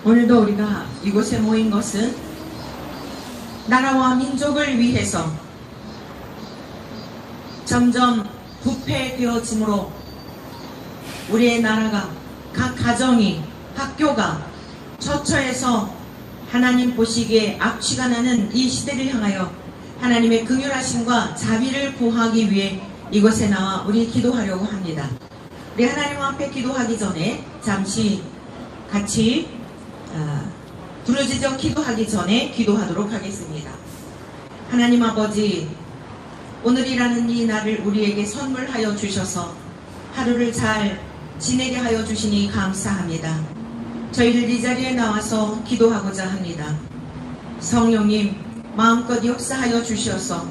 오늘도 우리가 이곳에 모인 것은 나라와 민족을 위해서 점점 부패되어짐으로 우리의 나라가, 각 가정이, 학교가 처처해서 하나님 보시기에 악취가 나는 이 시대를 향하여 하나님의 긍휼하심과 자비를 구하기 위해 이곳에 나와 우리 기도하려고 합니다. 우리 하나님 앞에 기도하기 전에 잠시 같이 부르짖어 기도하기 전에 기도하도록 하겠습니다. 하나님 아버지, 오늘이라는 이 날을 우리에게 선물하여 주셔서 하루를 잘 지내게 하여 주시니 감사합니다. 저희들 이 자리에 나와서 기도하고자 합니다. 성령님 마음껏 역사하여 주셔서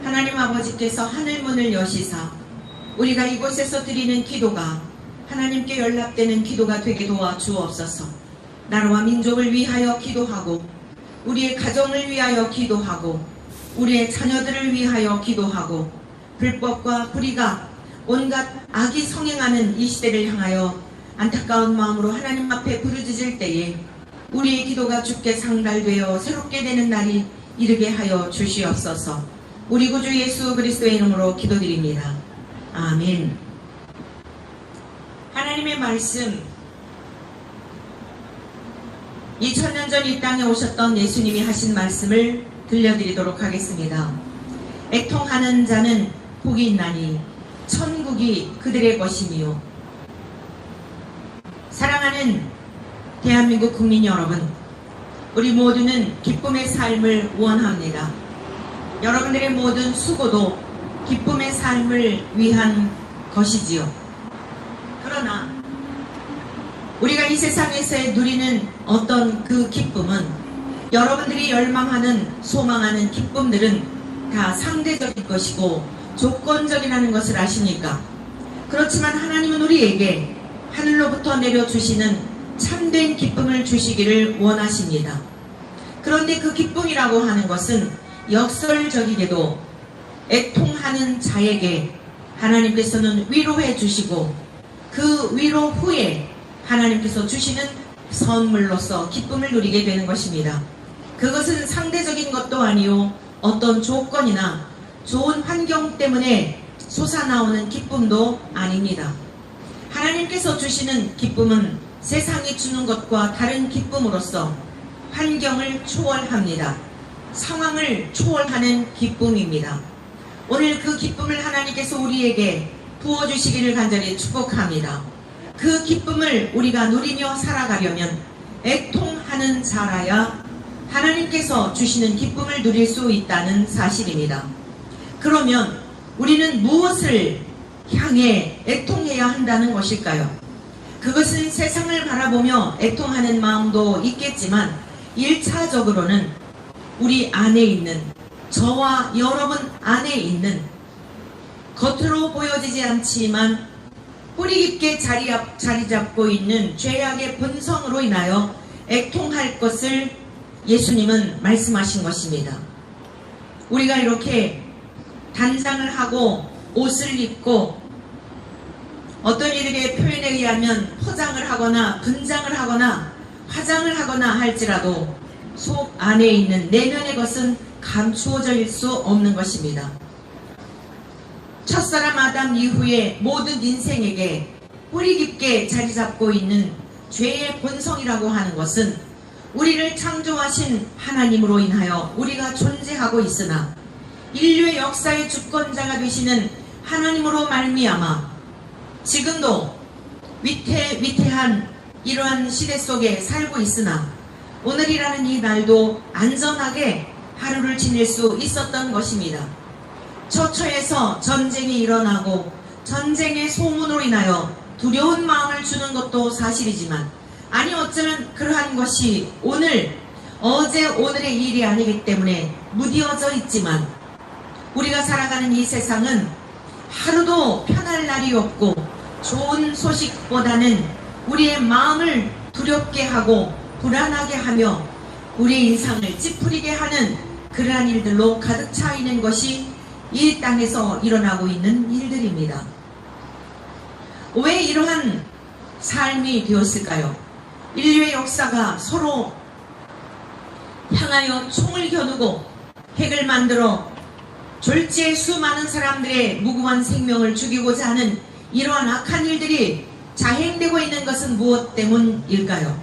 하나님 아버지께서 하늘문을 여시사 우리가 이곳에서 드리는 기도가 하나님께 연락되는 기도가 되게 도와주옵소서. 나라와 민족을 위하여 기도하고 우리의 가정을 위하여 기도하고 우리의 자녀들을 위하여 기도하고 불법과 불의가 온갖 악이 성행하는 이 시대를 향하여 안타까운 마음으로 하나님 앞에 부르짖을 때에 우리의 기도가 주께 상달되어 새롭게 되는 날이 이르게 하여 주시옵소서. 우리 구주 예수 그리스도의 이름으로 기도드립니다. 아멘. 하나님의 말씀, 2000년 전 이 땅에 오셨던 예수님이 하신 말씀을 들려드리도록 하겠습니다. 애통하는 자는 복이 있나니 천국이 그들의 것이니요. 사랑하는 대한민국 국민 여러분, 우리 모두는 기쁨의 삶을 원합니다. 여러분들의 모든 수고도 기쁨의 삶을 위한 것이지요. 그러나 우리가 이 세상에서 누리는 어떤 그 기쁨은, 여러분들이 열망하는, 소망하는 기쁨들은 다 상대적인 것이고 조건적이라는 것을 아십니까? 그렇지만 하나님은 우리에게 하늘로부터 내려주시는 참된 기쁨을 주시기를 원하십니다. 그런데 그 기쁨이라고 하는 것은 역설적이게도 애통하는 자에게 하나님께서는 위로해 주시고 그 위로 후에 하나님께서 주시는 선물로서 기쁨을 누리게 되는 것입니다. 그것은 상대적인 것도 아니요 어떤 조건이나 좋은 환경 때문에 솟아나오는 기쁨도 아닙니다. 하나님께서 주시는 기쁨은 세상이 주는 것과 다른 기쁨으로서 환경을 초월합니다. 상황을 초월하는 기쁨입니다. 오늘 그 기쁨을 하나님께서 우리에게 부어주시기를 간절히 축복합니다. 그 기쁨을 우리가 누리며 살아가려면 애통하는 자라야 하나님께서 주시는 기쁨을 누릴 수 있다는 사실입니다. 그러면 우리는 무엇을 향해 애통해야 한다는 것일까요? 그것은 세상을 바라보며 애통하는 마음도 있겠지만 1차적으로는 우리 안에 있는, 저와 여러분 안에 있는, 겉으로 보여지지 않지만 뿌리 깊게 자리 잡고 있는 죄악의 본성으로 인하여 애통할 것을 예수님은 말씀하신 것입니다. 우리가 이렇게 단장을 하고 옷을 입고 어떤 이들의 표현에 의하면 포장을 하거나 분장을 하거나 화장을 하거나 할지라도 속 안에 있는 내면의 것은 감추어질 수 없는 것입니다. 첫사람 아담 이후에 모든 인생에게 뿌리 깊게 자리 잡고 있는 죄의 본성이라고 하는 것은 우리를 창조하신 하나님으로 인하여 우리가 존재하고 있으나 인류의 역사의 주권자가 되시는 하나님으로 말미암아 지금도 위태한 이러한 시대 속에 살고 있으나 오늘이라는 이 날도 안전하게 하루를 지낼 수 있었던 것입니다. 처처에서 전쟁이 일어나고 전쟁의 소문으로 인하여 두려운 마음을 주는 것도 사실이지만, 아니 어쩌면 그러한 것이 어제 오늘의 일이 아니기 때문에 무뎌져 있지만, 우리가 살아가는 이 세상은 하루도 편할 날이 없고 좋은 소식보다는 우리의 마음을 두렵게 하고 불안하게 하며 우리의 인상을 찌푸리게 하는 그러한 일들로 가득 차 있는 것이 이 땅에서 일어나고 있는 일들입니다. 왜 이러한 삶이 되었을까요? 인류의 역사가 서로 향하여 총을 겨누고 핵을 만들어 졸지에 수많은 사람들의 무고한 생명을 죽이고자 하는 이러한 악한 일들이 자행되고 있는 것은 무엇 때문일까요?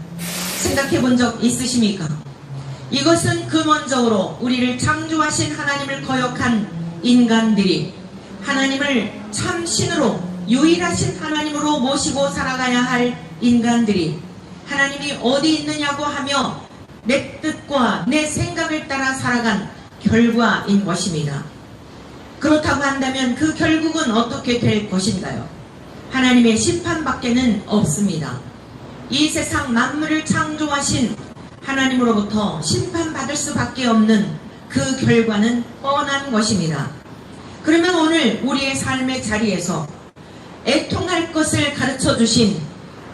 생각해 본 적 있으십니까? 이것은 근원적으로 우리를 창조하신 하나님을 거역한 인간들이 하나님을 참 신으로 유일하신 하나님으로 모시고 살아가야 할 인간들이 하나님이 어디 있느냐고 하며 내 뜻과 내 생각을 따라 살아간 결과인 것입니다. 그렇다고 한다면 그 결국은 어떻게 될 것인가요? 하나님의 심판밖에는 없습니다. 이 세상 만물을 창조하신 하나님으로부터 심판받을 수밖에 없는 그 결과는 뻔한 것입니다. 그러면 오늘 우리의 삶의 자리에서 애통할 것을 가르쳐 주신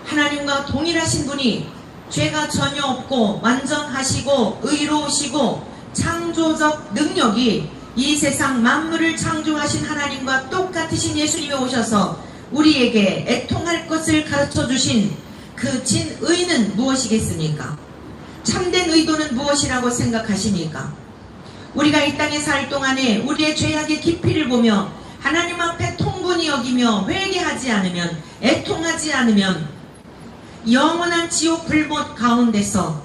하나님과 동일하신 분이 죄가 전혀 없고 완전하시고 의로우시고 창조적 능력이 이 세상 만물을 창조하신 하나님과 똑같으신 예수님이 오셔서 우리에게 애통할 것을 가르쳐 주신 그 진의는 무엇이겠습니까? 참된 의도는 무엇이라고 생각하십니까? 우리가 이 땅에 살 동안에 우리의 죄악의 깊이를 보며 하나님 앞에 통분히 여기며 회개하지 않으면, 애통하지 않으면 영원한 지옥 불못 가운데서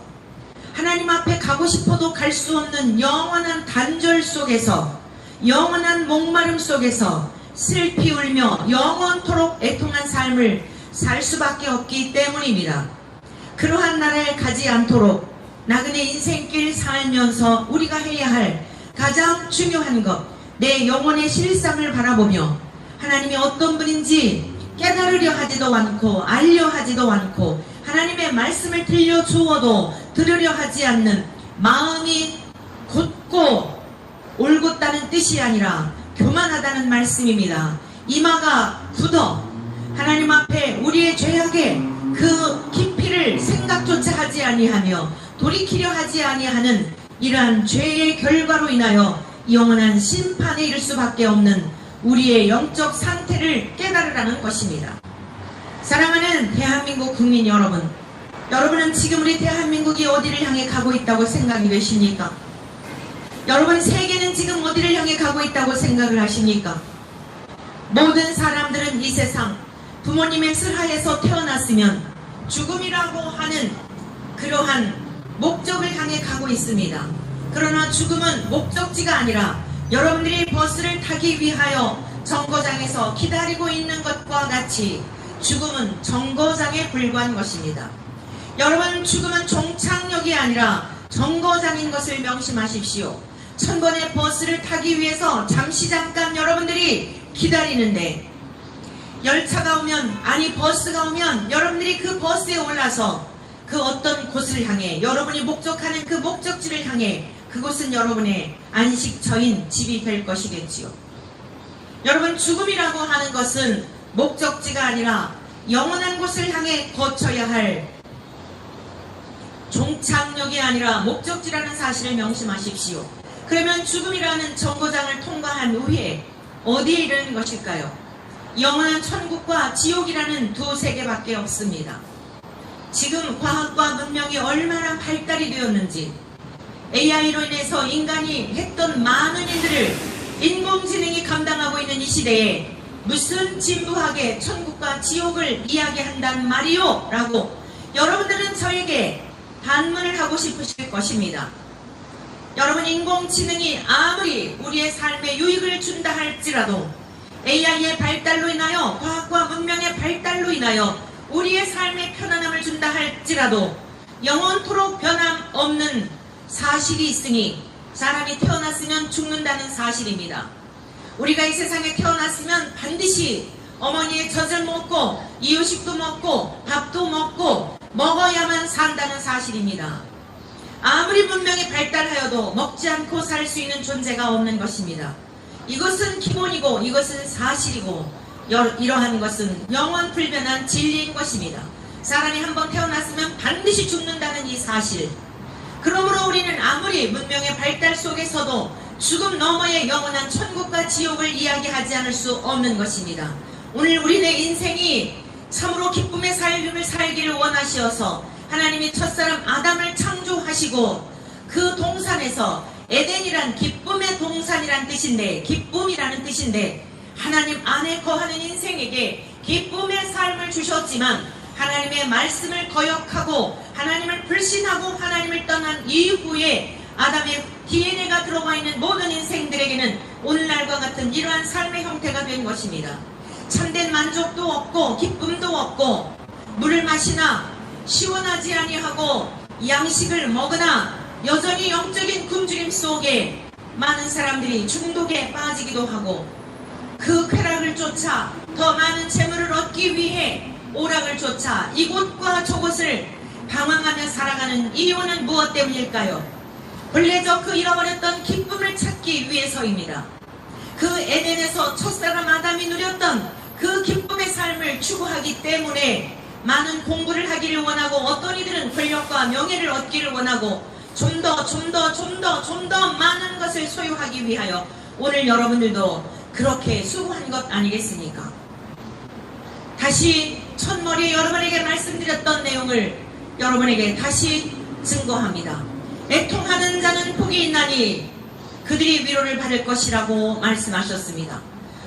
하나님 앞에 가고 싶어도 갈 수 없는 영원한 단절 속에서, 영원한 목마름 속에서 슬피 울며 영원토록 애통한 삶을 살 수밖에 없기 때문입니다. 그러한 나라에 가지 않도록 나그네 인생길 살면서 우리가 해야 할 가장 중요한 것, 내 영혼의 실상을 바라보며 하나님이 어떤 분인지 깨달으려 하지도 않고 알려 하지도 않고 하나님의 말씀을 들려주어도 들으려 하지 않는 마음이 곧고 올곧다는 뜻이 아니라 교만하다는 말씀입니다. 이마가 굳어 하나님 앞에 우리의 죄악의 그 깊이를 생각조차 하지 아니하며 돌이키려 하지 아니하는 이러한 죄의 결과로 인하여 영원한 심판에 이를 수밖에 없는 우리의 영적 상태를 깨달으라는 것입니다. 사랑하는 대한민국 국민 여러분, 여러분은 지금 우리 대한민국이 어디를 향해 가고 있다고 생각이 되십니까? 여러분, 세계는 지금 어디를 향해 가고 있다고 생각을 하십니까? 모든 사람들은 이 세상 부모님의 슬하에서 태어났으면 죽음이라고 하는 그러한 목적을 향해 가고 있습니다. 그러나 죽음은 목적지가 아니라 여러분들이 버스를 타기 위하여 정거장에서 기다리고 있는 것과 같이 죽음은 정거장에 불과한 것입니다. 여러분, 죽음은 종착역이 아니라 정거장인 것을 명심하십시오. 1000번의 버스를 타기 위해서 잠깐 여러분들이 기다리는데 열차가 오면, 아니 버스가 오면 여러분들이 그 버스에 올라서 그 어떤 곳을 향해, 여러분이 목적하는 그 목적지를 향해, 그곳은 여러분의 안식처인 집이 될 것이겠지요. 여러분, 죽음이라고 하는 것은 목적지가 아니라 영원한 곳을 향해 거쳐야 할 종착역이 아니라 목적지라는 사실을 명심하십시오. 그러면 죽음이라는 정거장을 통과한 후에 어디에 이르는 것일까요? 영원한 천국과 지옥이라는 두 세계밖에 없습니다. 지금 과학과 문명이 얼마나 발달이 되었는지, AI로 인해서 인간이 했던 많은 일들을 인공지능이 감당하고 있는 이 시대에 무슨 진부하게 천국과 지옥을 이야기한단 말이요? 라고 여러분들은 저에게 반문을 하고 싶으실 것입니다. 여러분, 인공지능이 아무리 우리의 삶에 유익을 준다 할지라도 AI의 발달로 인하여, 과학과 문명의 발달로 인하여 우리의 삶에 편안함을 준다 할지라도 영원토록 변함없는 사실이 있으니 사람이 태어났으면 죽는다는 사실입니다. 우리가 이 세상에 태어났으면 반드시 어머니의 젖을 먹고 이유식도 먹고 밥도 먹고 먹어야만 산다는 사실입니다. 아무리 문명이 발달하여도 먹지 않고 살 수 있는 존재가 없는 것입니다. 이것은 기본이고 이것은 사실이고 이러한 것은 영원 불변한 진리인 것입니다. 사람이 한번 태어났으면 반드시 죽는다는 이 사실, 그러므로 우리는 아무리 문명의 발달 속에서도 죽음 너머의 영원한 천국과 지옥을 이야기하지 않을 수 없는 것입니다. 오늘 우리의 인생이 참으로 기쁨의 삶을 살기를 원하시어서 하나님이 첫사람 아담을 창조하시고 그 동산에서 에덴이란 기쁨의 동산이란 뜻인데, 기쁨이라는 뜻인데, 하나님 안에 거하는 인생에게 기쁨의 삶을 주셨지만 하나님의 말씀을 거역하고 하나님을 불신하고 하나님을 떠난 이후에 아담의 DNA가 들어가 있는 모든 인생들에게는 오늘날과 같은 이러한 삶의 형태가 된 것입니다. 참된 만족도 없고 기쁨도 없고, 물을 마시나 시원하지 아니하고 양식을 먹으나 여전히 영적인 굶주림 속에 많은 사람들이 중독에 빠지기도 하고, 그 쾌락을 쫓아 더 많은 재물을 얻기 위해 오락을 쫓아 이곳과 저곳을 방황하며 살아가는 이유는 무엇 때문일까요? 본래적 그 잃어버렸던 기쁨을 찾기 위해서입니다. 그 에덴에서 첫사람 아담이 누렸던 그 기쁨의 삶을 추구하기 때문에 많은 공부를 하기를 원하고, 어떤 이들은 권력과 명예를 얻기를 원하고, 좀 더 많은 것을 소유하기 위하여 오늘 여러분들도 그렇게 수고한 것 아니겠습니까? 다시 첫머리에 여러분에게 말씀드렸던 내용을 여러분에게 다시 증거합니다. 애통하는 자는 복이 있나니 그들이 위로를 받을 것이라고 말씀하셨습니다.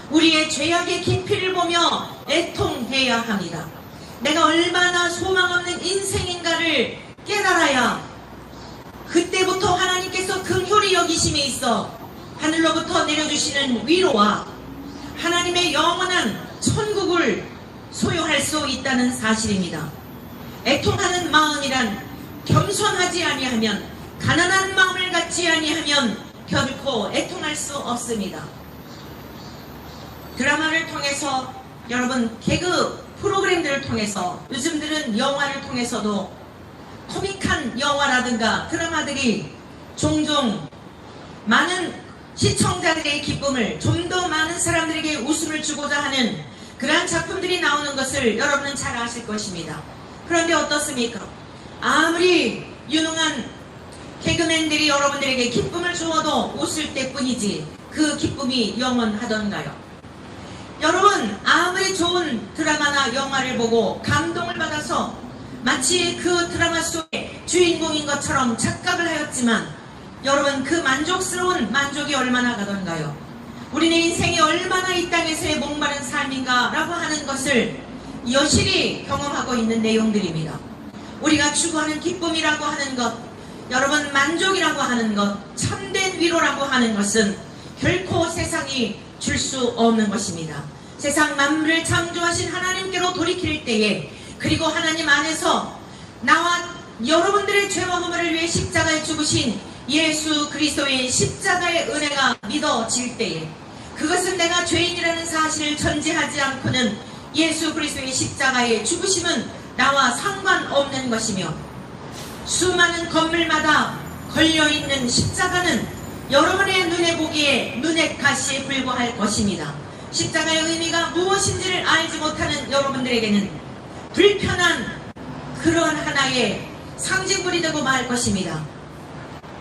우리의 죄악의 깊이를 보며 애통해야 합니다. 내가 얼마나 소망 없는 인생인가를 깨달아야 그때부터 하나님께서 긍휼히 여기심이 있어 하늘로부터 내려주시는 위로와 하나님의 영원한 천국을 소유할 수 있다는 사실입니다. 애통하는 마음이란 겸손하지 아니하면, 가난한 마음을 갖지 아니하면 결코 애통할 수 없습니다. 드라마를 통해서, 여러분 개그 프로그램들을 통해서, 요즘들은 영화를 통해서도 코믹한 영화라든가 드라마들이 종종 많은 시청자들의 기쁨을, 좀 더 많은 사람들에게 웃음을 주고자 하는 그러한 작품들이 나오는 것을 여러분은 잘 아실 것입니다. 그런데 어떻습니까? 아무리 유능한 개그맨들이 여러분들에게 기쁨을 주어도 웃을 때뿐이지 그 기쁨이 영원하던가요? 여러분, 아무리 좋은 드라마나 영화를 보고 감동을 받아서 마치 그 드라마 속의 주인공인 것처럼 착각을 하였지만, 여러분 그 만족스러운 만족이 얼마나 가던가요? 우리네 인생이 얼마나 이 땅에서의 목마른 삶인가 라고 하는 것을 여실히 경험하고 있는 내용들입니다. 우리가 추구하는 기쁨이라고 하는 것, 여러분 만족이라고 하는 것, 참된 위로라고 하는 것은 결코 세상이 줄 수 없는 것입니다. 세상 만물을 창조하신 하나님께로 돌이킬 때에, 그리고 하나님 안에서 나와 여러분들의 죄와 허물을 위해 십자가에 죽으신 예수 그리스도의 십자가의 은혜가 믿어질 때에, 그것은 내가 죄인이라는 사실을 전제하지 않고는 예수 그리스도의 십자가의 죽으심은 나와 상관없는 것이며, 수많은 건물마다 걸려있는 십자가는 여러분의 눈에 보기에 눈의 가시에 불과할 것입니다. 십자가의 의미가 무엇인지를 알지 못하는 여러분들에게는 불편한 그런 하나의 상징물이 되고 말 것입니다.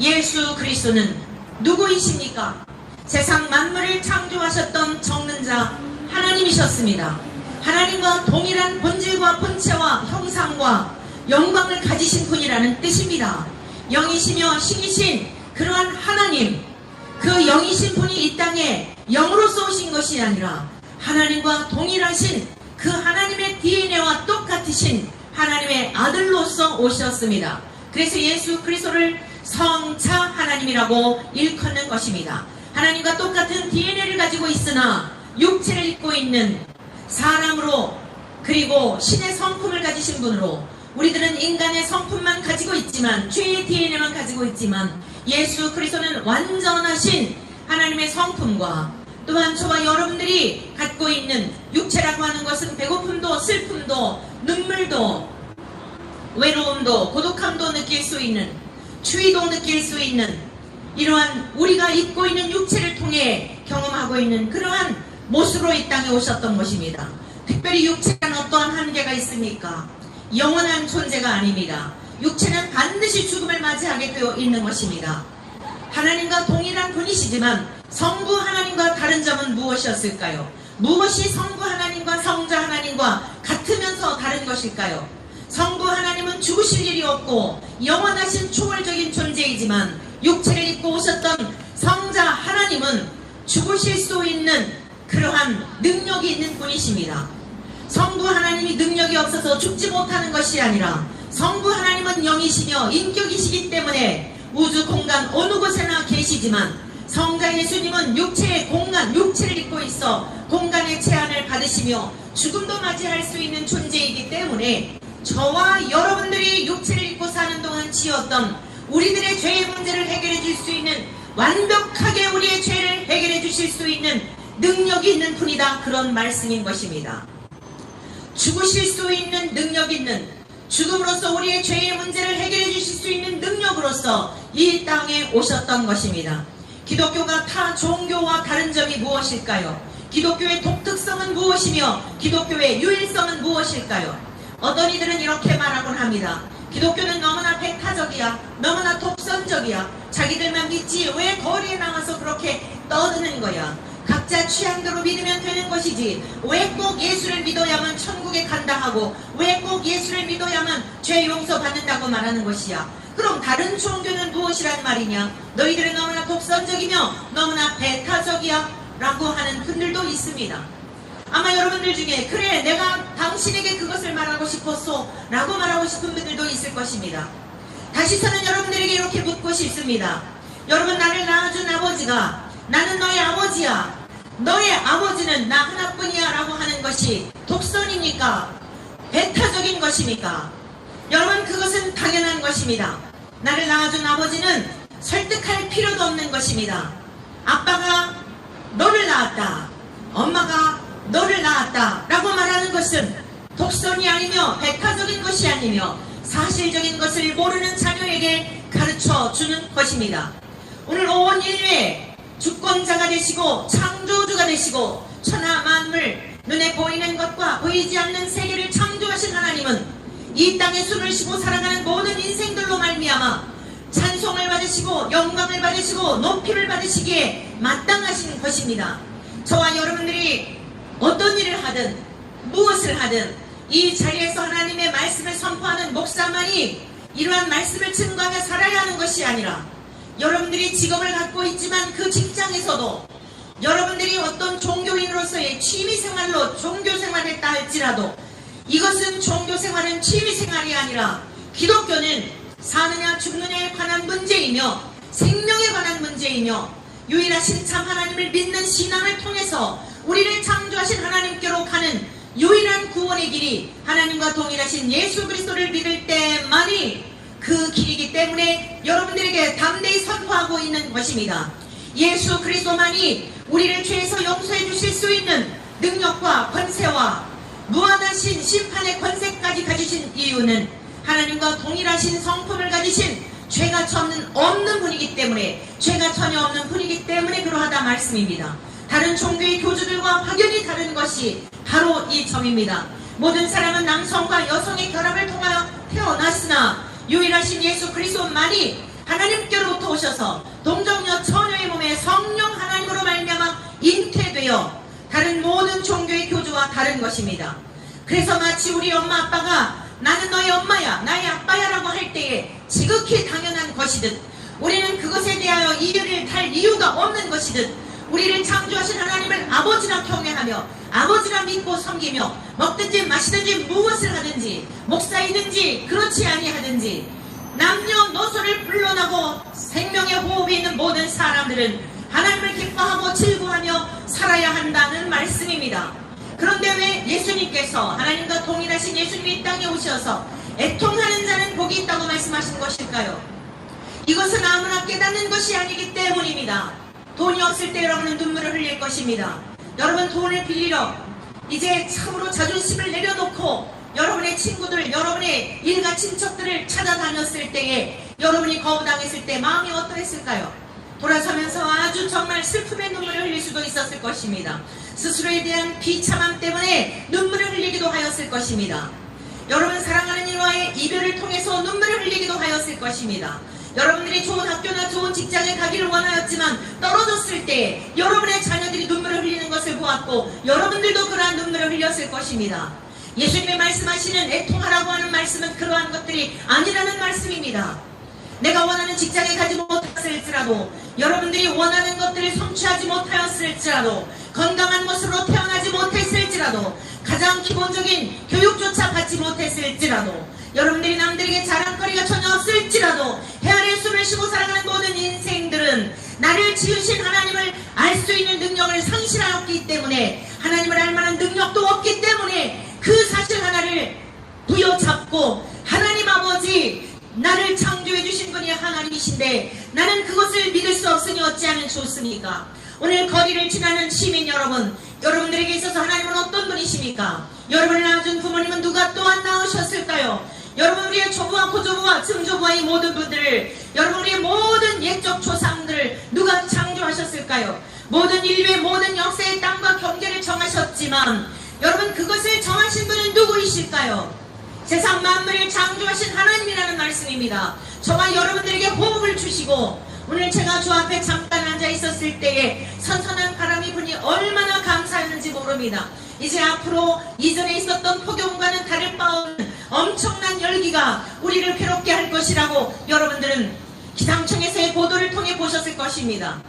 예수 그리스도는 누구이십니까? 세상 만물을 창조하셨던 정능자 하나님이셨습니다. 하나님과 동일한 본질과 본체와 형상과 영광을 가지신 분이라는 뜻입니다. 영이시며 신이신 그러한 하나님, 그 영이신 분이 이 땅에 영으로서 오신 것이 아니라 하나님과 동일하신 그 하나님의 DNA와 똑같으신 하나님의 아들로서 오셨습니다. 그래서 예수 그리스도를 성자 하나님이라고 일컫는 것입니다. 하나님과 똑같은 DNA를 가지고 있으나 육체를 입고 있는 사람으로, 그리고 신의 성품을 가지신 분으로, 우리들은 인간의 성품만 가지고 있지만, 죄의 DNA만 가지고 있지만, 예수 그리스도는 완전하신 하나님의 성품과, 또한 저와 여러분들이 갖고 있는 육체라고 하는 것은 배고픔도 슬픔도 눈물도 외로움도 고독함도 느낄 수 있는, 추위도 느낄 수 있는, 이러한 우리가 입고 있는 육체를 통해 경험하고 있는 그러한 모습으로 이 땅에 오셨던 것입니다. 특별히 육체는 어떠한 한계가 있습니까? 영원한 존재가 아닙니다. 육체는 반드시 죽음을 맞이하게 되어 있는 것입니다. 하나님과 동일한 분이시지만 성부 하나님과 다른 점은 무엇이었을까요? 무엇이 성부 하나님과 성자 하나님과 같으면서 다른 것일까요? 성부 하나님은 죽으실 일이 없고 영원하신 초월적인 존재이지만 육체를 입고 오셨던 성자 하나님은 죽으실 수 있는 그러한 능력이 있는 분이십니다. 성부 하나님이 능력이 없어서 죽지 못하는 것이 아니라 성부 하나님은 영이시며 인격이시기 때문에 우주 공간 어느 곳에나 계시지만 성자 예수님은 육체의 공간, 육체를 입고 있어 공간의 제한을 받으시며 죽음도 맞이할 수 있는 존재이기 때문에 저와 여러분들이 육체를 입고 사는 동안 지었던 우리들의 죄의 문제를 해결해 줄 수 있는, 완벽하게 우리의 죄를 해결해 주실 수 있는 능력이 있는 분이다, 그런 말씀인 것입니다. 죽으실 수 있는 능력 있는, 죽음으로써 우리의 죄의 문제를 해결해 주실 수 있는 능력으로서 이 땅에 오셨던 것입니다. 기독교가 타 종교와 다른 점이 무엇일까요? 기독교의 독특성은 무엇이며 기독교의 유일성은 무엇일까요? 어떤 이들은 이렇게 말하곤 합니다. 기독교는 너무나 배타적이야, 너무나 독선적이야, 자기들만 믿지 왜 거리에 나와서 그렇게 떠드는 거야, 각자 취향대로 믿으면 되는 것이지 왜 꼭 예수를 믿어야만 천국에 간다 하고 왜 꼭 예수를 믿어야만 죄 용서 받는다고 말하는 것이야. 그럼 다른 종교는 무엇이란 말이냐? 너희들은 너무나 독선적이며 너무나 배타적이야 라고 하는 분들도 있습니다. 아마 여러분들 중에 그래 내가 당신에게 그것을 말하고 싶었소 라고 말하고 싶은 분들도 있을 것입니다. 다시서는 여러분들에게 이렇게 묻고 싶습니다. 여러분, 나를 낳아준 아버지가 나는 너의 아버지야, 너의 아버지는 나 하나뿐이야 라고 하는 것이 독선입니까? 배타적인 것입니까? 여러분, 그것은 당연한 것입니다. 나를 낳아준 아버지는 설득할 필요도 없는 것입니다. 아빠가 너를 낳았다, 엄마가 너를 낳았다 라고 말하는 것은 독선이 아니며 배타적인 것이 아니며 사실적인 것을 모르는 자녀에게 가르쳐 주는 것입니다. 오늘 온 인류의 주권자가 되시고 창조주가 되시고 천하 만물, 눈에 보이는 것과 보이지 않는 세계를 창조하신 하나님은 이 땅에 숨을 쉬고 살아가는 모든 인생들로 말미암아 찬송을 받으시고 영광을 받으시고 높임을 받으시기에 마땅하신 것입니다. 저와 여러분들이 어떤 일을 하든 무엇을 하든 이 자리에서 하나님의 말씀을 선포하는 목사만이 이러한 말씀을 증거하며 살아야 하는 것이 아니라 여러분들이 직업을 갖고 있지만 그 직장에서도 여러분들이 어떤 종교인으로서의 취미생활로 종교생활을 했다 할지라도 이것은 종교생활은 취미생활이 아니라 기독교는 사느냐 죽느냐에 관한 문제이며 생명에 관한 문제이며 유일하신 참 하나님을 믿는 신앙을 통해서 우리를 창조하신 하나님께로 가는 유일한 구원의 길이 하나님과 동일하신 예수 그리스도를 믿을 때만이 그 길이기 때문에 여러분들에게 담대히 선포하고 있는 것입니다. 예수 그리스도만이 우리를 죄에서 용서해 주실 수 있는 능력과 권세와 무한하신 심판의 권세까지 가지신 이유는 하나님과 동일하신 성품을 가지신 죄가 전혀 없는 분이기 때문에, 죄가 전혀 없는 분이기 때문에 그러하다 말씀입니다. 다른 종교의 교주들과 확연히 다른 것이 바로 이 점입니다. 모든 사람은 남성과 여성의 결합을 통하여 태어났으나 유일하신 예수 그리스도만이 하나님께로부터 오셔서 동정녀 처녀의 몸에 성령 하나님으로 말미암아 잉태되어 다른 모든 종교의 교주와 다른 것입니다. 그래서 마치 우리 엄마 아빠가 나는 너의 엄마야, 나의 아빠야 라고 할 때에 지극히 당연한 것이듯, 우리는 그것에 대하여 이유를 탈 이유가 없는 것이듯, 우리를 창조하신 하나님을 아버지라 경외하며 아버지라 믿고 섬기며 먹든지 마시든지 무엇을 하든지 목사이든지 그렇지 아니하든지 남녀노소를 불러나고 생명의 호흡이 있는 모든 사람들은 하나님을 기뻐하고 즐거워하며 살아야 한다는 말씀입니다. 그런데 왜 예수님께서 하나님과 동일하신 예수님이 이 땅에 오셔서 애통하는 자는 복이 있다고 말씀하신 것일까요? 이것은 아무나 깨닫는 것이 아니기 때문입니다. 돈이 없을 때 여러분은 눈물을 흘릴 것입니다. 여러분 돈을 빌리러 이제 참으로 자존심을 내려놓고 여러분의 친구들, 여러분의 일가 친척들을 찾아다녔을 때에 여러분이 거부당했을 때 마음이 어떠했을까요? 돌아서면서 아주 정말 슬픔의 눈물을 흘릴 수도 있었을 것입니다. 스스로에 대한 비참함 때문에 눈물을 흘리기도 하였을 것입니다. 여러분 사랑하는 이와의 이별을 통해서 눈물을 흘리기도 하였을 것입니다. 여러분들이 좋은 학교나 좋은 직장에 가기를 원하였지만 떨어졌을 때 여러분의 자녀들이 눈물을 흘리는 것을 보았고 여러분들도 그러한 눈물을 흘렸을 것입니다. 예수님이 말씀하시는 애통하라고 하는 말씀은 그러한 것들이 아니라는 말씀입니다. 내가 원하는 직장에 가지 못했을지라도, 여러분들이 원하는 것들을 성취하지 못하였을지라도, 건강한 모습으로 태어나지 못했을지라도, 가장 기본적인 교육조차 받지 못했을지라도, 여러분들이 남들에게 자랑거리가 전혀 없을지라도, 해아래 숨을 쉬고 살아가는 모든 인생들은 나를 지으신 하나님을 알 수 있는 능력을 상실하였기 때문에, 하나님을 알 만한 능력도 없기 때문에 그 사실 하나를 부여잡고, 하나님 아버지, 나를 창조해 주신 분이 하나님이신데 나는 그것을 믿을 수 없으니 어찌하면 좋습니까? 오늘 거리를 지나는 시민 여러분, 여러분들에게 있어서 하나님은 어떤 분이십니까? 여러분을 낳아준 부모님은 누가 또한 낳으셨을까요? 여러분, 우리의 조부와 고조부와 증조부와 이 모든 분들을, 여러분, 우리의 모든 옛적 조상들을 누가 창조하셨을까요? 모든 인류의 모든 역사의 땅과 경계를 정하셨지만, 여러분, 그것을 정하신 분은 누구이실까요? 세상 만물을 창조하신 하나님이라는 말씀입니다. 저와 여러분들에게 호흡을 주시고, 오늘 제가 주 앞에 잠깐 앉아 있었을 때에 선선한 바람이 부니 얼마나 감사했는지 모릅니다. 이제 앞으로 이전에 있었던 폭염과는 다를 바 없는 엄청난 열기가 우리를 괴롭게 할 것이라고 여러분들은 기상청에서의 보도를 통해 보셨을 것입니다.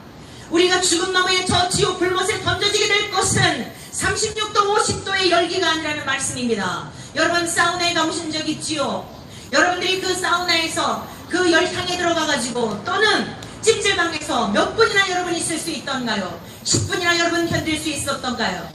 우리가 죽음 너머의 저 지옥 불못에 던져지게 될 것은 36도 50도의 열기가 아니라는 말씀입니다. 여러분, 사우나에 가보신 적 있지요? 여러분들이 그 사우나에서 그 열탕에 들어가가지고, 또는 찜질방에서 몇 분이나 여러분 있을 수 있던가요? 10분이나 여러분 견딜 수 있었던가요?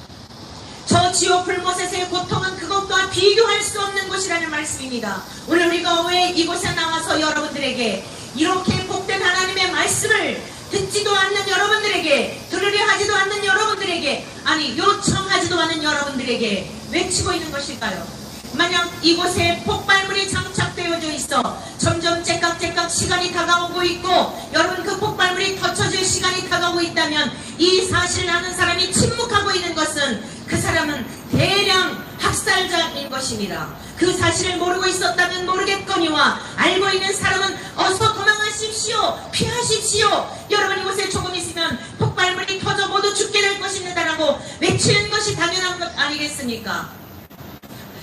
저 지옥 불못에서의 고통은 그것과 비교할 수 없는 것이라는 말씀입니다. 오늘 우리가 왜 이곳에 나와서 여러분들에게 이렇게 복된 하나님의 말씀을 듣지도 않는 여러분들에게, 들으려 하지도 않는 여러분들에게, 아니 요청하지도 않는 여러분들에게 외치고 있는 것일까요? 만약 이곳에 폭발물이 장착되어져 있어 점점 째깍째깍 시간이 다가오고 있고, 여러분, 그 폭발물이 터쳐질 시간이 다가오고 있다면 이 사실을 아는 사람이 침묵하고 있는 것은 그 사람은 대량 학살자인 것입니다. 그 사실을 모르고 있었다면 모르겠거니와, 알고 있는 사람은 어서 도망하십시오, 피하십시오, 여러분 이곳에 조금 있으면 폭발물이 터져 모두 죽게 될 것입니다라고 외치는 것이 당연한 것 아니겠습니까?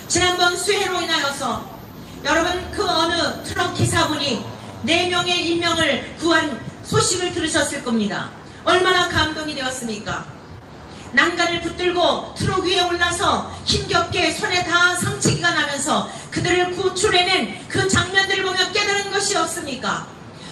지난번 수해로 인하여서 여러분, 그 어느 트럭 기사분이 4명의 인명을 구한 소식을 들으셨을 겁니다. 얼마나 감동이 되었습니까? 난간을 붙들고 트럭 위에 올라서 힘겹게 손에 다 상치기가 나면서 그들을 구출해낸 그 장면들을 보며 깨달은 것이 없습니까?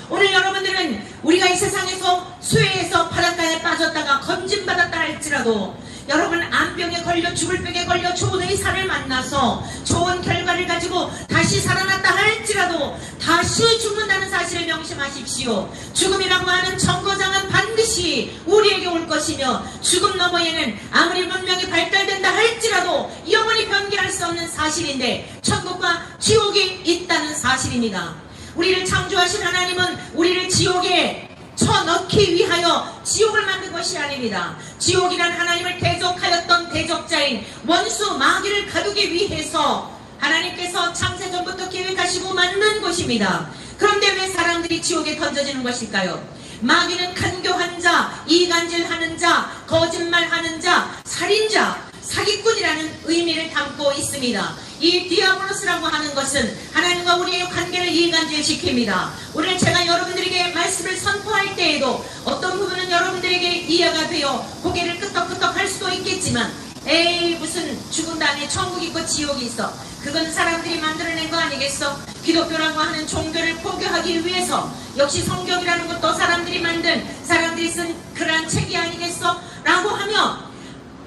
오늘 여러분들은 우리가 이 세상에서 수해에서 바닷가에 빠졌다가 건진받았다 할지라도, 여러분, 암병에 걸려 죽을 병에 걸려 좋은 의사를 만나서 좋은 결과를 가지고 다시 살아났다 할지라도 다시 죽는다는 사실을 명심하십시오. 죽음이라고 하는 정거장은 반드시 우리에게 올 것이며, 죽음 너머에는 아무리 문명이 발달된다 할지라도 영원히 변개할 수 없는 사실인데, 천국과 지옥이 있다는 사실입니다. 우리를 창조하신 하나님은 우리를 지옥에 쳐넣기 위하여 지옥을 만든 것이 아닙니다. 지옥이란 하나님을 대적하였던 대적자인 원수 마귀를 가두기 위해서 하나님께서 창세전부터 계획하시고 만든 것입니다. 그런데 왜 사람들이 지옥에 던져지는 것일까요? 마귀는 간교한 자, 이간질하는 자, 거짓말하는 자, 살인자, 사기꾼이라는 의미를 담고 있습니다. 이 디아블로스라고 하는 것은 하나님과 우리의 관계를 이간질시킵니다. 오늘 제가 여러분들에게 말씀을 선포할 때에도 어떤 부분은 여러분들에게 이해가 되어 고개를 끄덕끄덕 할 수도 있겠지만, 에이, 무슨 죽은 다음에 천국이 있고 지옥이 있어, 그건 사람들이 만들어낸 거 아니겠어? 기독교라고 하는 종교를 포교하기 위해서 역시 성경이라는 것도 사람들이 만든, 사람들이 쓴 그러한 책이 아니겠어? 라고 하며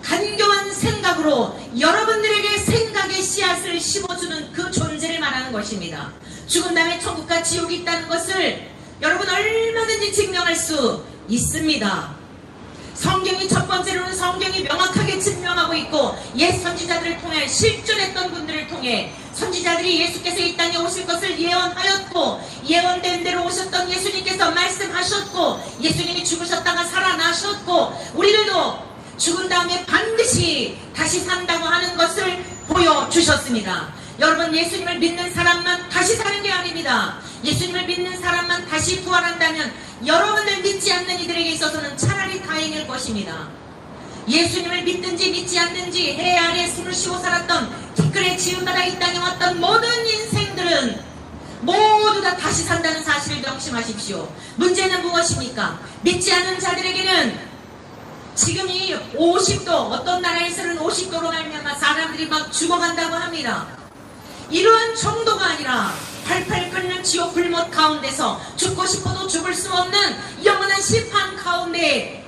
간교한 생각으로 여러분들에게 생각의 씨앗을 심어주는 그 존재를 말하는 것입니다. 죽은 다음에 천국과 지옥이 있다는 것을 여러분 얼마든지 증명할 수 있습니다. 성경이 첫 번째로는 성경이 명확하게 증명하고 있고, 옛 선지자들을 통해 실존했던 분들을 통해 선지자들이 예수께서 이 땅에 오실 것을 예언하였고, 예언된 대로 오셨던 예수님께서 말씀하셨고, 예수님이 죽으셨다가 살아나셨고, 우리들도 죽은 다음에 반드시 다시 산다고 하는 것을 보여주셨습니다. 여러분, 예수님을 믿는 사람만 다시 사는 게 아닙니다. 예수님을 믿는 사람만 다시 부활한다면 여러분을 믿지 않는 이들에게 있어서는 차라리 다행일 것입니다. 예수님을 믿든지 믿지 않든지 해 아래 숨을 쉬고 살았던 티끌에 지음받아 이 땅에 왔던 모든 인생들은 모두 다 다시 산다는 사실을 명심하십시오. 문제는 무엇입니까? 믿지 않는 자들에게는 지금이 50도, 어떤 나라에서는 50도로 말미암아 사람들이 막 죽어간다고 합니다. 이런 정도가 아니라 팔팔 끓는 지옥 불못 가운데서 죽고 싶어도 죽을 수 없는 영원한 심판 가운데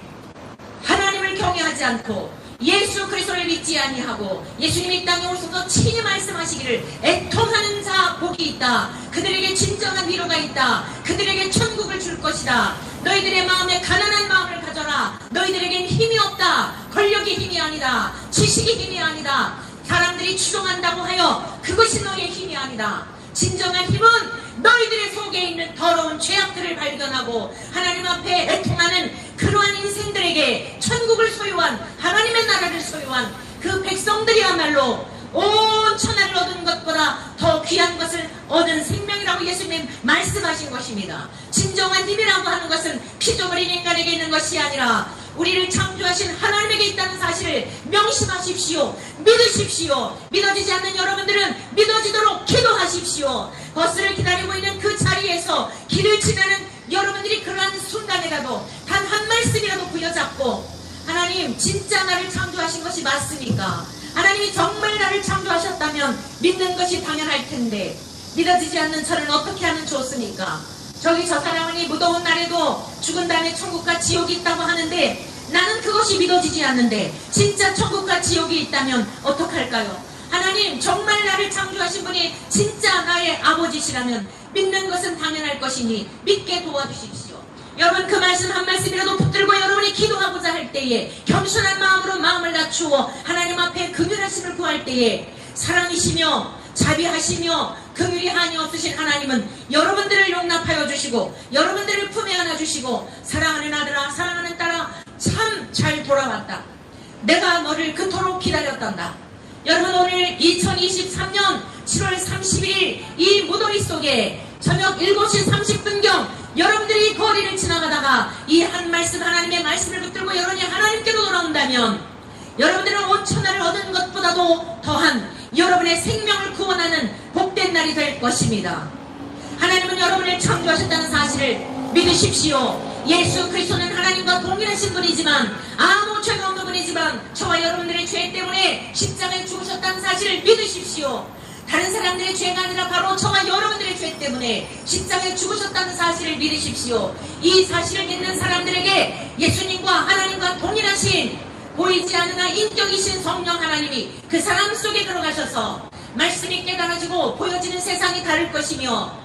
하나님을 경외하지 않고 예수 그리스도를 믿지 아니하고 예수님이 이 땅에 오셔서 친히 말씀하시기를 애통하는 자 복이 있다. 그들에게 진정한 위로가 있다. 그들에게 천국을 줄 것이다. 너희들의 마음에 가난한 마음을 가져라. 너희들에겐 힘이 없다. 권력이 힘이 아니다. 지식이 힘이 아니다. 사람들이 추종한다고 하여 그것이 너희의 힘이 아니다. 진정한 힘은 너희들의 속에 있는 더러운 죄악들을 발견하고 하나님 앞에 애통하는 그러한 인생들에게 천국을 소유한 하나님의 나라를 소유한 그 백성들이야말로 온 천하를 얻은 것보다 더 귀한 것을 얻은 생명이라고 예수님 말씀하신 것입니다. 진정한 힘이라고 하는 것은 피조물인 인간에게 있는 것이 아니라 우리를 창조하신 하나님에게 있다는 사실을 명심하십시오. 믿으십시오. 믿어지지 않는 여러분들은 믿어지도록 기도하십시오. 버스를 기다리고 있는 그 자리에서 길을 지나는 여러분들이 그러한 순간이라도 단 한 말씀이라도 부여잡고 하나님 진짜 나를 창조하신 것이 맞습니까? 하나님이 정말 나를 창조하셨다면 믿는 것이 당연할 텐데 믿어지지 않는 저는 어떻게 하면 좋습니까? 저기 저 사람이 무더운 날에도 죽은 다음에 천국과 지옥이 있다고 하는데 나는 그것이 믿어지지 않는데 진짜 천국과 지옥이 있다면 어떡할까요? 하나님 정말 나를 창조하신 분이 진짜 나의 아버지시라면 믿는 것은 당연할 것이니 믿게 도와주십시오. 여러분 그 말씀 한 말씀이라도 붙들고 여러분이 기도하고자 할 때에 겸손한 마음으로 마음을 낮추어 하나님 앞에 긍휼하심을 구할 때에 사랑이시며 자비하시며 긍휼이 한이 없으신 하나님은 여러분들을 용납하여 주시고 여러분들을 품에 안아주시고 사랑하는 아들아 사랑하는 딸아 참 잘 돌아왔다. 내가 너를 그토록 기다렸단다. 여러분 오늘 2023년 7월 31일 이 무더위 속에 저녁 7시 30분경 여러분들이 거리를 지나가다가 이 한 말씀 하나님의 말씀을 붙들고 여러분이 하나님께로 돌아온다면 여러분들은 온 천하를 얻은 것보다도 더한 여러분의 생명을 구원하는 복된 날이 될 것입니다. 하나님은 여러분을 창조하셨다는 사실을 믿으십시오. 예수 그리스도는 하나님과 동일하신 분이지만 아무 죄가 없는 분이지만 저와 여러분들의 죄 때문에 십자가에 죽으셨다는 사실을 믿으십시오. 다른 사람들의 죄가 아니라 바로 저와 여러분들의 죄 때문에 십자가에 죽으셨다는 사실을 믿으십시오. 이 사실을 믿는 사람들에게 예수님과 하나님과 동일하신 보이지 않으나 인격이신 성령 하나님이 그 사람 속에 들어가셔서 말씀이 깨달아지고 보여지는 세상이 다를 것이며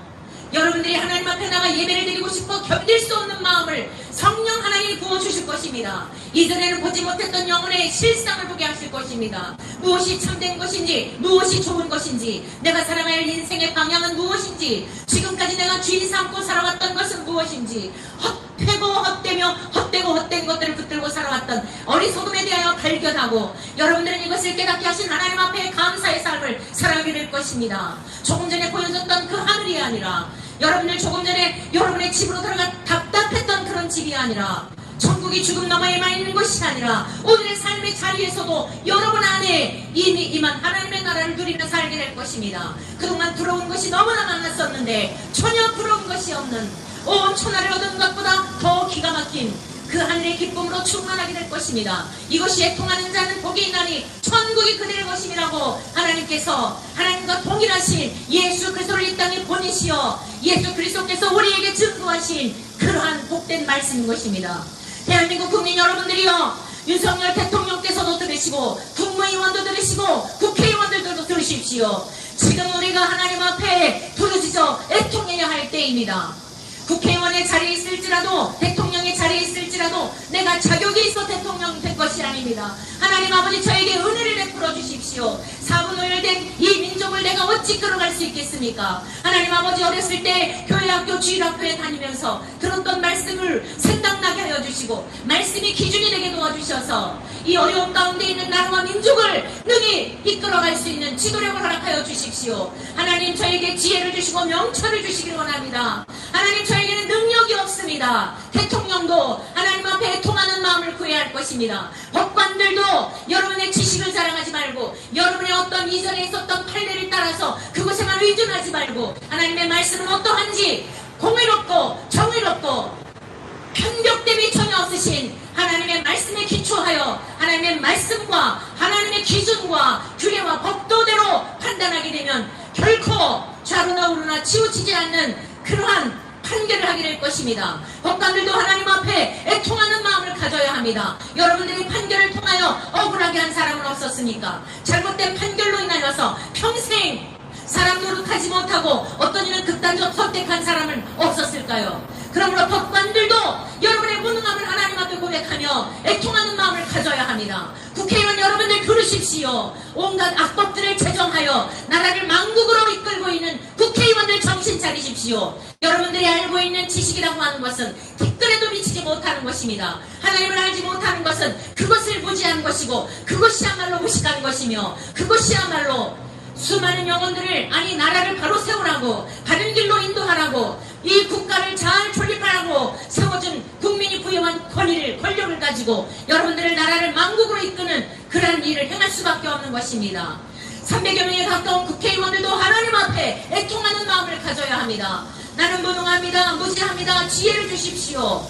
여러분들이 하나님 앞에 나가 예배를 드리고 싶어 견딜 수 없는 마음을 성령 하나님이 부어주실 것입니다. 이전에는 보지 못했던 영혼의 실상을 보게 하실 것입니다. 무엇이 참된 것인지 무엇이 좋은 것인지 내가 살아갈 인생의 방향은 무엇인지 지금까지 내가 주의 삼고 살아왔던 것은 무엇인지 헛되고 헛되며 헛되고 헛된 것들을 붙들고 살아왔던 어리석음에 대하여 발견하고 여러분들은 이것을 깨닫게 하신 하나님 앞에 감사의 삶을 살아가게 될 것입니다. 조금 전에 보여줬던 그 하늘이 아니라 여러분들 조금 전에 여러분의 집으로 들어가 답답했던 그런 집이 아니라 천국이 죽음 너머에만 있는 것이 아니라 오늘의 삶의 자리에서도 여러분 안에 이미 임한 하나님의 나라를 누리며 살게 될 것입니다. 그동안 들어온 것이 너무나 많았었는데 전혀 부러운 것이 없는 온 천하를 얻은 것보다 더 기가 막힌 그 하늘의 기쁨으로 충만하게 될 것입니다. 이것이 애통하는 자는 복이 있나니 천국이 그들의 것임이라고 하나님께서 하나님과 동일하신 예수 그리스도를 이 땅에 보내시어 예수 그리스도께서 우리에게 증거하신 그러한 복된 말씀인 것입니다. 대한민국 국민 여러분들이요, 윤석열 대통령께서도 들으시고 국무위원도 들으시고 국회의원들도 들으십시오. 지금 우리가 하나님 앞에 부르짖어 애통해야 할 때입니다. 국회의원의 자리에 있을지라도 대통령의 자리에 있을지라도 내가 자격이 있어 대통령 된 것이 아닙니다. 하나님 아버지 저에게 은혜를 베풀어 주십시오. 사분오열된 이 민족을 내가 어찌 끌어갈 수 있겠습니까? 하나님 아버지 어렸을 때 교회 학교 주일학교에 다니면서 들었던 말씀을 생각나게 하여 주시고 말씀이 기준이 되게 도와주셔서 이 어려움 가운데 있는 나라와 민족을 능히 이끌어갈 수 있는 지도력을 허락하여 주십시오. 하나님 저에게 지혜를 주시고 명철을 주시길 원합니다. 하나님 저에게는 능력이 없습니다. 대통령도 하나님 앞에 통하는 마음을 구해야 할 것입니다. 법관들도 여러분의 지식을 자랑하지 말고 여러분의 어떤 이전에 있었던 판례를 따라서 그곳에만 의존하지 말고 하나님의 말씀은 어떠한지 공의롭고 정의롭고 편벽됨이 전혀 없으신 하나님의 말씀에 기초하여 하나님의 말씀과 하나님의 기준과 규례와 법도대로 판단하게 되면 결코 좌로나 우로나 치우치지 않는 그러한 판결을 하게 될 것입니다. 법관들도 하나님 앞에 애통하는 마음을 가져야 합니다. 여러분들이 판결을 통하여 억울하게 한 사람은 없었습니까? 잘못된 판결로 인하여서 평생 사람 노릇하지 못하고 어떤 이는 극단적 선택한 사람은 없었을까요? 그러므로 법관들도 여러분의 무능함을 하나님 앞에 고백하며 애통하는 마음을 가져야 합니다. 국회의원 여러분들 들으십시오. 온갖 악법들을 제정하여 나라를 망국으로 이끌고 있는 국회의원들 정신 차리십시오. 여러분들이 알고 있는 지식이라고 하는 것은 티끌에도 미치지 못하는 것입니다. 하나님을 알지 못하는 것은 그것을 보지한 것이고 그것이야말로 무식한 것이며 그것이야말로 수많은 영혼들을 아니 나라를 바로 세우라고 바른 길로 인도하라고 이 국가를 잘 존립하라고 세워준 국민이 부여한 권력을 가지고 여러분들을 나라를 망국으로 이끄는 그러한 일을 행할 수밖에 없는 것입니다. 300여 명에 가까운 국회의원들도 하나님 앞에 애통하는 마음을 가져야 합니다. 나는 무능합니다. 무지합니다. 지혜를 주십시오.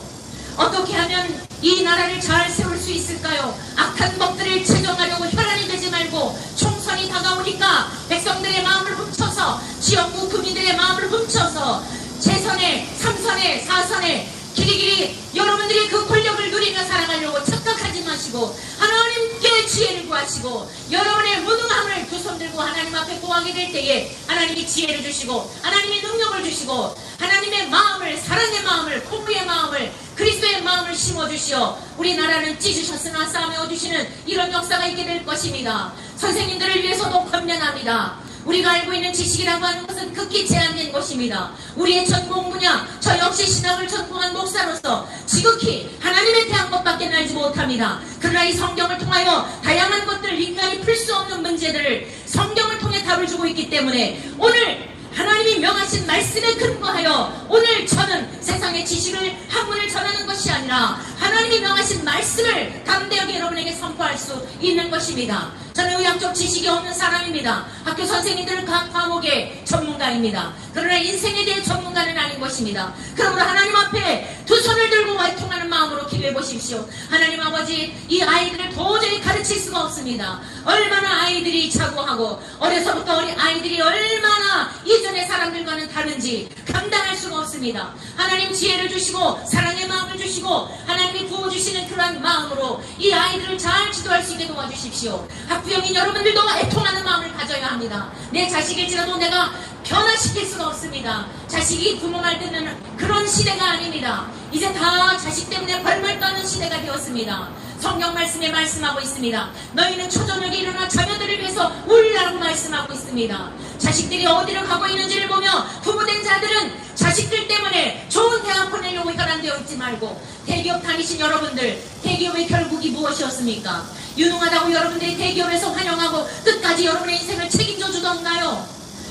어떻게 하면 이 나라를 잘 세울 수 있을까요? 악한 법들을 제정하려고 혈안이 되지 말고 총선이 다가오니까 백성들의 마음을 훔쳐서 지역구 국민들의 마음을 훔쳐서 재선에 3선에 4선에 길이길이 여러분들이 그 권력을 누리며 살아가려고 착각하지 마시고 하나님께 지혜를 구하시고 여러분의 무능함을 두 손 들고 하나님 앞에 구하게 될 때에 하나님이 지혜를 주시고 하나님이 능력을 주시고 하나님의 마음을 사랑의 마음을 공부의 마음을 그리스도의 마음을 심어주시어 우리나라는 찢으셨으나 싸매어주시는 이런 역사가 있게 될 것입니다. 선생님들을 위해서도 권면합니다. 우리가 알고 있는 지식이라고 하는 것은 극히 제한된 것입니다. 우리의 전공 분야, 저 역시 신학을 전공한 목사로서 지극히 하나님에 대한 것밖에 알지 못합니다. 그러나 이 성경을 통하여 다양한 것들을 인간이 풀 수 없는 문제들을 성경을 통해 답을 주고 있기 때문에 오늘 하나님이 명하신 말씀에 근거하여 오늘 저는 세상의 지식을 학문을 전하는 것이 아니라 하나님이 명하신 말씀을 담대하게 여러분에게 선포할 수 있는 것입니다. 저는 의학적 지식이 없는 사람입니다. 학교 선생님들은 각 과목의 전문가입니다. 그러나 인생에 대해 전문가는 아닌 것입니다. 그러므로 하나님 앞에 두 손을 들고 애통하는 마음으로 기도해 보십시오. 하나님 아버지, 이 아이들을 도저히 가르칠 수가 없습니다. 얼마나 아이들이 자고하고 어려서부터 아이들이 얼마나 이전의 사람들과는 다른지 감당할 수가 없습니다. 하나님 지혜를 주시고 사랑의 마음을 주시고 하나님이 부어주시는 그러한 마음으로 이 아이들을 잘 지도할 수 있게 도와주십시오. 학부형인 여러분들도 애통하는 마음을 가져야 합니다. 내 자식일지라도 내가 변화시킬 수가 없습니다. 자식이 부모 말 듣는 그런 시대가 아닙니다. 이제 다 자식 때문에 벌벌 떠는 시대가 되었습니다. 성경 말씀에 말씀하고 있습니다. 너희는 초저녁에 일어나 자녀들을 위해서 울라고 말씀하고 있습니다. 자식들이 어디로 가고 있는지를 보며 부모된 자들은 자식들 때문에 좋은 대학 보내려고 혈안되어 있지 말고 대기업 다니신 여러분들, 대기업의 결국이 무엇이었습니까? 유능하다고 여러분들이 대기업에서 환영하고 끝까지 여러분의 인생을 책임져 주던가요?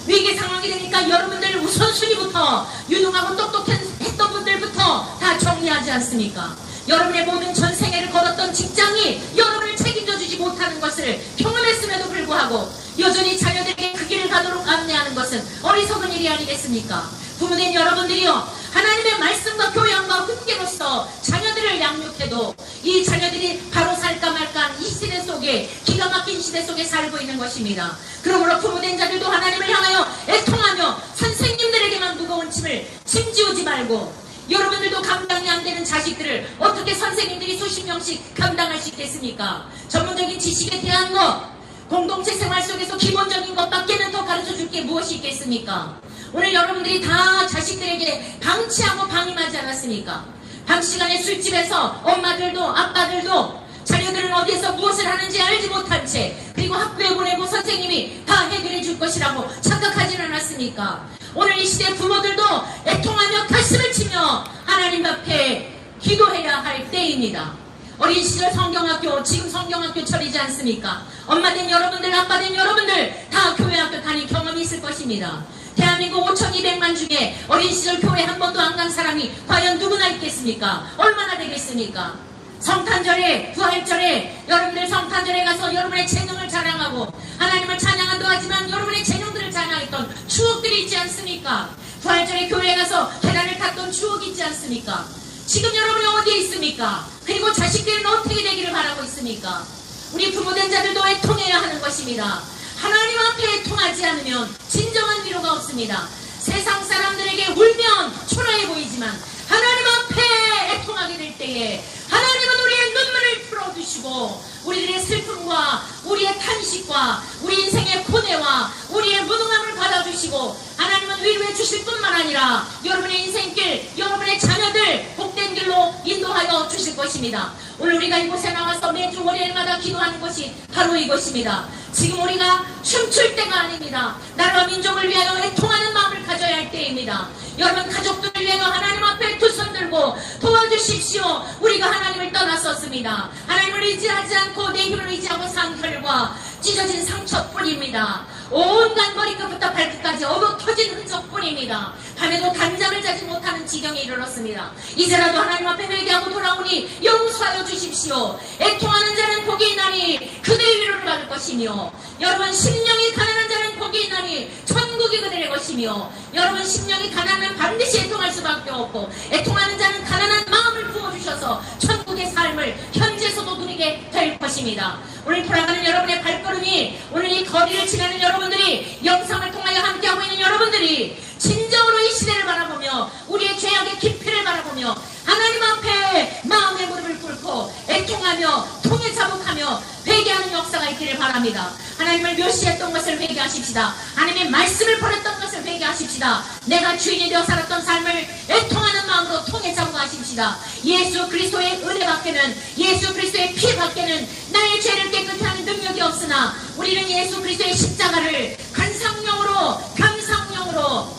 위기 상황이 되니까 여러분들 우선순위부터 유능하고 똑똑했던 분들부터 다 정리하지 않습니까? 여러분의 모든 전생애를 걸었던 직장이 여러분을 책임져 주지 못하는 것을 경험했음에도 불구하고 여전히 자녀들에게 그 길을 가도록 안내하는 것은 어리석은 일이 아니겠습니까? 부모된 여러분들이요, 하나님의 말씀과 교양과 훈계로서 자녀들을 양육해도 이 자녀들이 바로 살까 말까 이 시대 속에, 기가 막힌 시대 속에 살고 있는 것입니다. 그러므로 부모된 자들도 하나님을 향하여 애통하며 선생님들에게만 무거운 짐을 짐지우지 말고 여러분들도 감당이 안 되는 자식들을 어떻게 선생님들이 수십 명씩 감당할 수 있겠습니까? 전문적인 지식에 대한 것, 공동체 생활 속에서 기본적인 것밖에는 더 가르쳐줄 게 무엇이 있겠습니까? 오늘 여러분들이 다 자식들에게 방치하고 방임하지 않았습니까? 방시간에 술집에서 엄마들도 아빠들도 자녀들은 어디에서 무엇을 하는지 알지 못한 채 그리고 학교에 보내고 선생님이 다 해결해 줄 것이라고 착각하지는 않았습니까? 오늘 이 시대 부모들도 애통하며 가슴을 치며 하나님 앞에 기도해야 할 때입니다. 어린 시절 성경학교, 지금 성경학교 차리지 않습니까? 엄마 된 여러분들, 아빠 된 여러분들 다 교회학교 다닌 경험이 있을 것입니다. 대한민국 5,200만 중에 어린 시절 교회 한 번도 안 간 사람이 과연 누구나 있겠습니까? 얼마나 되겠습니까? 성탄절에, 부활절에 여러분들 성탄절에 가서 여러분의 재능을 자랑하고 하나님을 찬양한다 하지만 여러분의 재능들을 자랑했던 추억들이 있지 않습니까? 부활절에 교회에 가서 계단을 탔던 추억이 있지 않습니까? 지금 여러분이 어디에 있습니까? 그리고 자식들은 어떻게 되기를 바라고 있습니까? 우리 부모된 자들도 애통해야 하는 것입니다. 하나님 앞에 애통하지 않으면 진정한 위로가 없습니다. 세상 사람들에게 울면 초라해 보이지만 하나님 앞에 애통하게 될 때에 하나님은 우리의 눈물을 풀어주시고 우리들의 슬픔과 우리의 탄식과 우리 인생의 고뇌와 우리의 무능함을 받아주시고 하나님은 위로해 주실 뿐만 아니라 여러분의 인생길, 여러분의 자녀들 복된 길로 인도하여 주실 것입니다. 오늘 우리가 이곳에 나와서 매주 월요일마다 기도하는 것이 바로 이것입니다. 지금 우리가 춤출 때가 아닙니다. 나라와 민족을 위하여 애통하는 마음을 가져야 할 때입니다. 여러분 가족들을 위하여 하나님 앞에 두 손 들고 도와주십시오. 우리가 하나님을 떠났었습니다. 하나님을 의지하지 않고 내 힘을 의지하고 산 결과 찢어진 상처뿐입니다. 온갖 머리끝부터 발끝까지 얻어 터진 흔적뿐입니다. 밤에도 단잠을 자지 못하는 지경에 이르렀습니다. 이제라도 하나님 앞에 회개하고 돌아오니 용서하여 주십시오. 애통하는 자는 복이 있나니 그들의 위로를 받을 것이며 여러분 심령이 가난한 자는 복이 있나니 천국이 그들의 것이며 여러분 심령이 가난하면 반드시 애통할 수밖에 없고 애통하는 자는 가난한 마음을 부어주셔서 천국의 삶을 현재서도 누리게 될 것입니다. 오늘 돌아가는 여러분의 발걸음이 오늘 이 거리를 지나는 여러분들이 영상을 통하여 함께하고 있는 여러분들이 진정으로 이 시대를 바라보며 우리의 죄악의 깊이를 바라보며 하나님 앞에 마음의 무릎을 꿇고 애통하며 통해 자복하며 회개하는 역사가 있기를 바랍니다. 하나님을 멸시했던 것을 회개하십시다. 하나님의 말씀을 버렸던 것을 회개하십시다. 내가 주인이 되어 살았던 삶을 애통하는 마음으로 통해 자복하십시다. 예수 그리스도의 은혜 밖에는 예수 그리스도의 피 밖에는 나의 죄를 깨끗이 하는 능력이 없으나 우리는 예수 그리스도의 십자가를 관상용으로 감상용으로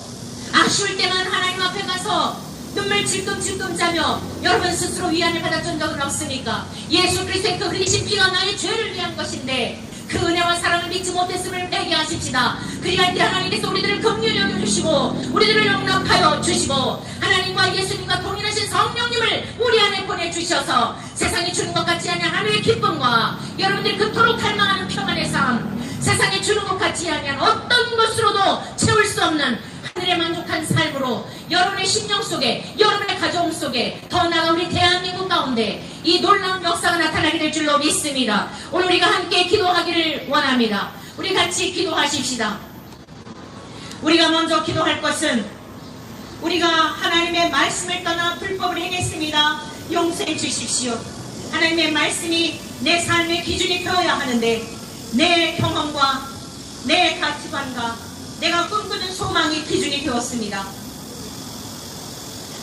아쉬울 때만 하나님 앞에 가서 눈물 질끔질끔 짜며 여러분 스스로 위안을 받았던 적은 없습니까? 예수 그리스도의 그 흘리신 피가 나의 죄를 위한 것인데 그 은혜와 사랑을 믿지 못했음을 회개하십시다. 그리할 때 하나님께서 우리들을 긍휼히 여겨주시고 우리들을 용납하여 주시고 하나님과 예수님과 동일하신 성령님을 우리 안에 보내주셔서 세상이 주는 것 같지 않은 하늘의 기쁨과 여러분들이 그토록 갈망하는 평안의 삶 세상이 주는 것 같지 않은 어떤 것으로도 채울 수 없는 하늘에 만족한 삶으로 여러분의 심령 속에 여러분의 가정 속에 더 나아가 우리 대한민국 가운데 이 놀라운 역사가 나타나게 될 줄로 믿습니다. 오늘 우리가 함께 기도하기를 원합니다. 우리 같이 기도하십시다. 우리가 먼저 기도할 것은 우리가 하나님의 말씀을 떠나 불법을 행했습니다. 용서해 주십시오. 하나님의 말씀이 내 삶의 기준이 되어야 하는데 내 경험과 내 가치관과 내가 꿈꾸는 소망이 기준이 되었습니다.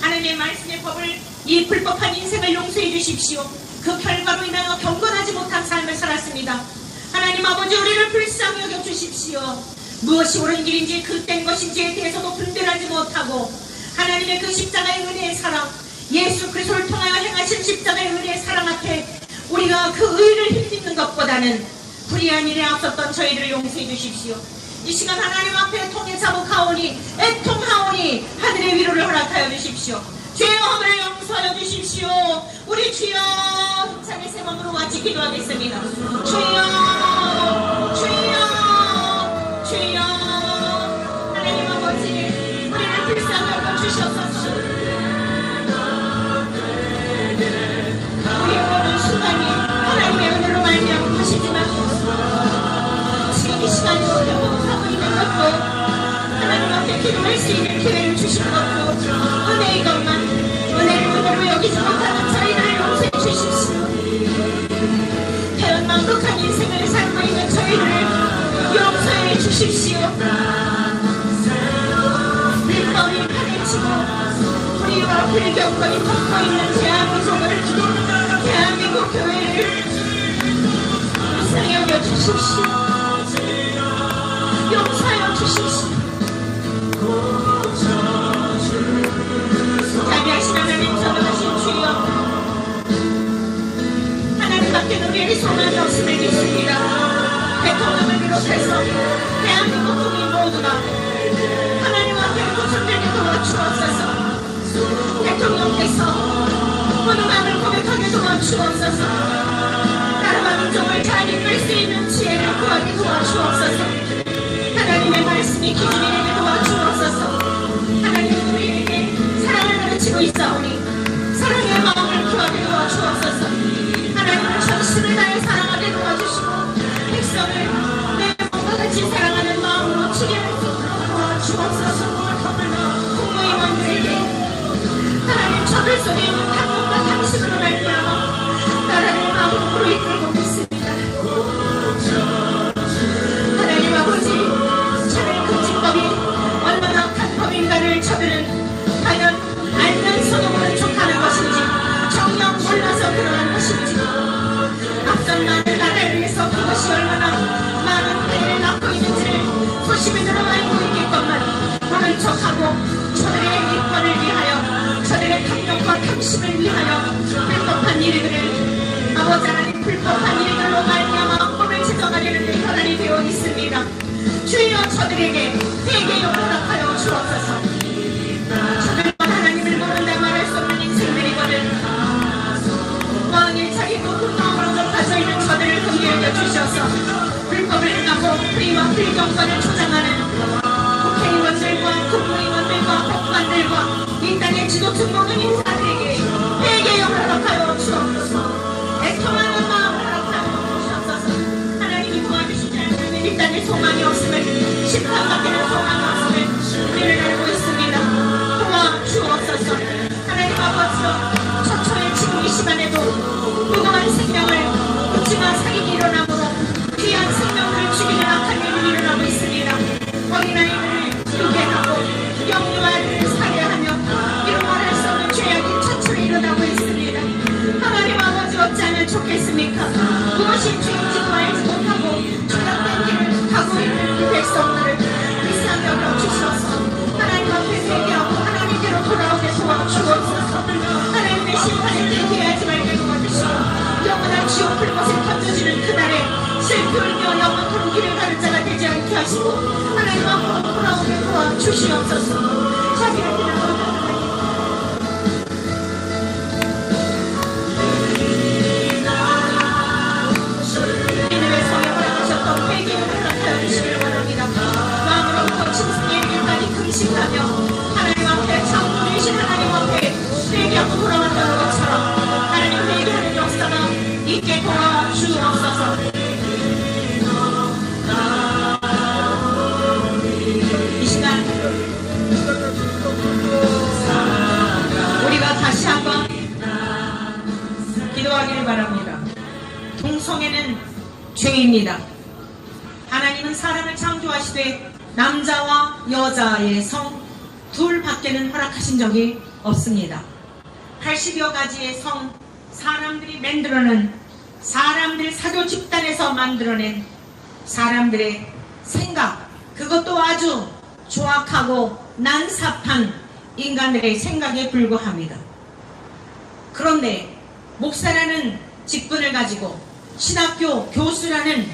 하나님의 말씀의 법을 이 불법한 인생을 용서해 주십시오. 그 결과로 인하여 경건하지 못한 삶을 살았습니다. 하나님 아버지 우리를 불쌍히 여겨 주십시오. 무엇이 옳은 길인지 그땐 것인지에 대해서도 분별하지 못하고 하나님의 그 십자가의 은혜의 사랑 예수 그리스도를 통하여 행하신 십자가의 은혜의 사랑 앞에 우리가 그 의를 힘입는 것보다는 불의한 일에 앞섰던 저희를 용서해 주십시오. 이 시간 하나님 앞에 통해 자복하오니 애통하오니 하늘의 위로를 허락하여 주십시오. 죄의 허물을 용서하여 주십시오. 우리 주여 힘차게 세 마음으로 같이 기도하겠습니다. 주여 주여 주여 하나님 아버지 우리를 불쌍히 여겨주셔서 우리 모든 순간이 하나님의 은혜로 말미암은 것이지만 지금 이 시간에 하고 있는 것도 하나님 앞에 기도할 수 있는 기회를 주신 것도 은혜인 것만 은혜를 그대로 여기지 못하는 저희를 용서해 주십시오. 태연망극한 인생을 살고 있는 저희를 용서해 주십시오. 불법이 파헤치고 불의와 불경건이 덮고 있는 대한민국 교회를 불쌍히 여겨 주십시오. 용서하여 주십시오. 자비하신 하나님 전능하신 주여 하나님밖에 우리에게 소망이 없음을 믿습니다. 대통령을 비롯해서 대한민국 국민 모두가 하나님 앞에 구성되게 도와주옵소서. 대통령께서 무능함을 고백하게 도와주옵소서. 나라와 민족을 잘 이끌 수 있는 지혜를 구하게 도와주옵소서. 하나님의 말씀이 기준이 되게 도와주옵소서. 하나님은 우리에게 사랑을 가르치고 있사오니 사랑의 마음을 구하게 도와주옵소서. 하나님은 전심을 다해 사랑하게 도와주시고 백성을 내 몸과 같이 사랑하는 마음으로 치게 할 수 있도록 도와주옵소서. 공무위원들에게 하나님 저들 속에 있는 당분과 당신으로 말미암아 나라를 마음으로 이끌고 있습니다. 하나님 아버지, 저들의 금지법이 얼마나 큰 법인가를 저들은 과연 알면서도 모른 척하는 것인지 정녕 몰라서 그러는 것인지 앞선 많은 나라를 위해서 그것이 얼마나 많은 패를 낳고 있는지를 소심히 들어 알고 있겠건만 모른 척하고 저들의 이권을 위하여 저들의 탐욕과 탐심을 위하여 불법한 일들을 아버지 하나님 불법한 일들로 말미암아 법을 제정하려는 데 혈안이 되어 있습니다. 주여 저들에게 회개의 허락하여 주옵소서. 저들과 하나님을 모른다 말할 수 없는 인생들이거든 왕의 자기도 분노함으로 높아져 있는 저들을 긍휼히 주셔서 불법을 행하고 불의와 불경건을 조장하는 국회의원들과 국무위원들과 법관들과 이 땅의 지도층 모든 인사들에게 회개의 허락하여 주옵소서. 애통하는 마음을 허락하여 주옵소서. 하나님이 도와주시지 않으면 이 땅에 소망이 없음을 심판받기는 소망이 없음을 우리를 알고 있습니다. 도와주옵소서. 하나님 아버지여 처처의 지금 이 시간에도 무고한 생명을 묻지마 사기이 일어나므로 귀한 생명을 죽이는 악한 일이 일어나고 있습니다. 어린아이들을 유괴하고 영유아를 살해하며 이루 말할 수 없는 죄악이 처처에 일어나고 있습니다. 하나님 아버지 어찌하면 좋겠습니까? 무엇이 죄인지도 알지 못하고 죄악된 길을 가고 있는 이 백성들을 불쌍히 여겨주셔서 하나님 앞에 회개하고 하나님께로 돌아오게 도와주옵소서. 하나님의 심판에 대기하지 말게 도와주시고 영원한 지옥 불꽃에 던져지는 그날에 슬피 울며 영원토록 길을 가는 자가 되지 않게 하시고 하나님 앞으로 돌아오게 도와주시옵소서. 자기를 기다려 이놈의 성에 허락하셨던 회개를 허락하여 주시길 원합니다. 마음으로부터 짐승의 일까지 금식하며 하나님 앞에 창조이신 하나님 앞에 회개하고 돌아왔던 것처럼 하나님 회개하는 역사가 있게 도와주옵소서. 이 시간 우리가 다시 한번 기도하기를 바랍니다. 동성애는 죄입니다. 하나님은 사람을 창조하시되 남자와 여자의 성 둘밖에는 허락하신 적이 없습니다. 80여 가지의 성, 사람들이 만들어낸 사람들 사교 집단에서 만들어낸 사람들의 생각, 그것도 아주 조악하고 난삽한 인간들의 생각에 불과합니다. 그런데 목사라는 직분을 가지고 신학교 교수라는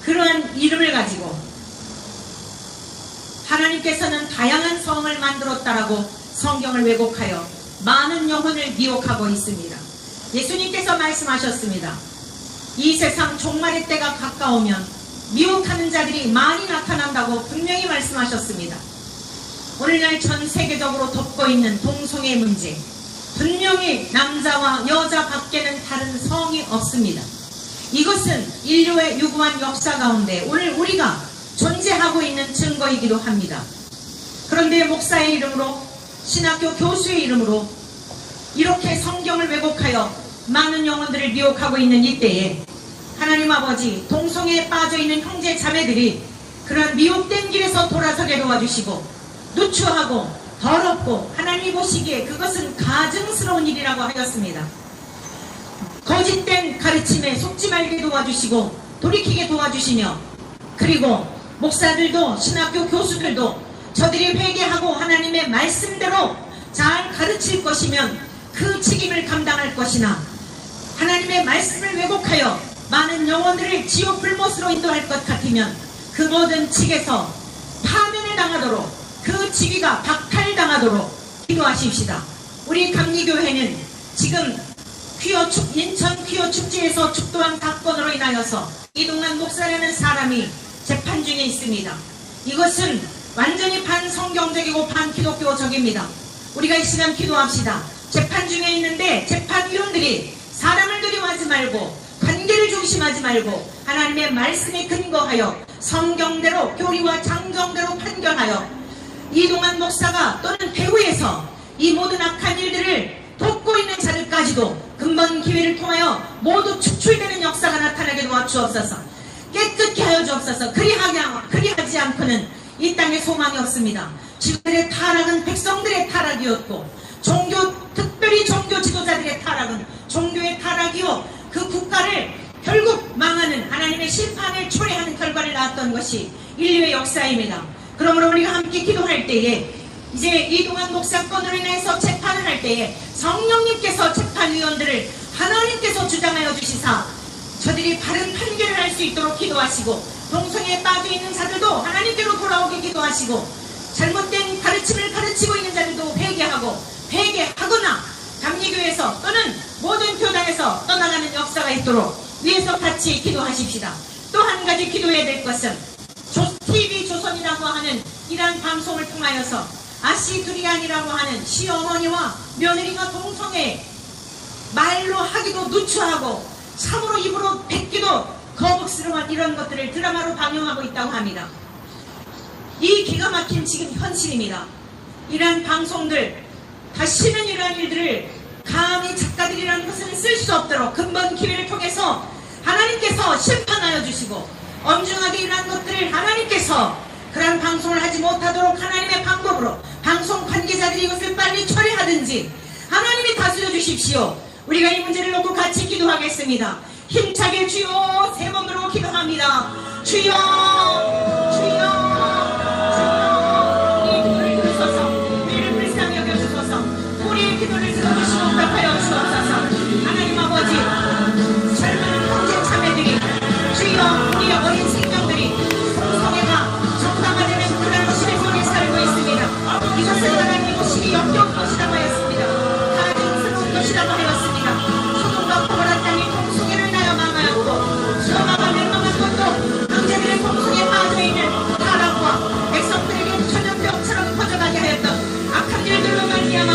그러한 이름을 가지고 하나님께서는 다양한 성을 만들었다라고 성경을 왜곡하여 많은 영혼을 미혹하고 있습니다. 예수님께서 말씀하셨습니다. 이 세상 종말의 때가 가까우면 미혹하는 자들이 많이 나타난다고 분명히 말씀하셨습니다. 오늘날 전 세계적으로 덮고 있는 동성애 문제, 분명히 남자와 여자 밖에는 다른 성이 없습니다. 이것은 인류의 유구한 역사 가운데 오늘 우리가 존재하고 있는 증거이기도 합니다. 그런데 목사의 이름으로, 신학교 교수의 이름으로 이렇게 성경을 왜곡하여 많은 영혼들을 미혹하고 있는 이때에 하나님 아버지, 동성애에 빠져있는 형제 자매들이 그런 미혹된 길에서 돌아서게 도와주시고 누추하고 더럽고 하나님이 보시기에 그것은 가증스러운 일이라고 하였습니다. 거짓된 가르침에 속지 말게 도와주시고 돌이키게 도와주시며, 그리고 목사들도 신학교 교수들도 저들이 회개하고 하나님의 말씀대로 잘 가르칠 것이면 그 책임을 감당할 것이나 하나님의 말씀을 왜곡하여 많은 영혼들을 지옥 불못으로 인도할 것 같으면 그 모든 직에서 파면을 당하도록, 그 직위가 박탈당하도록 기도하십시다. 우리 감리교회는 지금 인천 퀴어 축제에서 축도한 사건으로 인하여서 이동환 목사라는 사람이 재판 중에 있습니다. 이것은 완전히 반성경적이고 반기독교적입니다. 우리가 이 시간 기도합시다. 재판 중에 있는데 재판위원들이 사람을 두려워하지 말고 관계를 중심하지 말고 하나님의 말씀에 근거하여 성경대로 교리와 장정대로 판결하여 이동환 목사가 또는 배후에서 이 모든 악한 일들을 돕고 있는 자들까지도 근본 기회를 통하여 모두 축출되는 역사가 나타나게 도와주옵소서. 깨끗게 하여 주옵소서. 그리하지 않고는 이 땅에 소망이 없습니다. 지구들의 타락은 백성들의 타락이었고 특별히 종교 지도자들의 타락은 종교의 타락이요 그 국가를 결국 망하는 하나님의 심판을 초래하는 결과를 낳았던 것이 인류의 역사입니다. 그러므로 우리가 함께 기도할 때에 이제 이동환 목사 건으로 인해서 재판을 할 때에 성령님께서 재판위원들을 하나님께서 주장하여 주시사 저들이 바른 판결을 할 수 있도록 기도하시고 동성애에 빠져있는 자들도 하나님께로 돌아오게 기도하시고 잘못된 가르침을 가르치고 있는 자들도 회개하거나 감리교에서 또는 모든 교단에서 떠나가는 역사가 있도록 위에서 같이 기도하십시다. 또 한 가지 기도해야 될 것은 TV조선이라고 하는 이러한 방송을 통하여서 아시두리안이라고 하는 시어머니와 며느리가 동성애 말로 하기도 누추하고 참으로 입으로 뱉기도 거북스러운 이런 것들을 드라마로 방영하고 있다고 합니다. 이 기가 막힌 지금 현실입니다. 이러한 방송들 다시는 이러한 일들을 감히 작가들이라는 것은 쓸 수 없도록 근본 기회를 통해서 하나님께서 심판하여 주시고 엄중하게 이러한 것들을 하나님께서 그러한 방송을 하지 못하도록 하나님의 방법으로 방송 관계자들이 이것을 빨리 처리하든지 하나님이 다스려 주십시오. 우리가 이 문제를 놓고 같이 기도하겠습니다. 힘차게 주여 세 번으로 기도합니다. 주여 주여 이 기도를 들으소서. 우리를 불쌍히 여겨주소서. 우리의 기도를 들어주시고 응답하여 주옵소서. 하나님 아버지 젊은 형제 자매들이 주여 우리의 어린 생명들이 성성애가 정당화되는 그런 시대 속에 살고 있습니다. 이것을 하나님 보시기 역겨운 것이라고 하였습니다. 가증스러운 것이라고 하였습니다. 소돔과 고모라 땅이 동성애를 인하여 망하였고 소돔과 멸망한 것도 형제들의 동성애에 빠져있는 타락과 백성들에게 전염병처럼 퍼져가게 하였던 악한 일들로 말미암아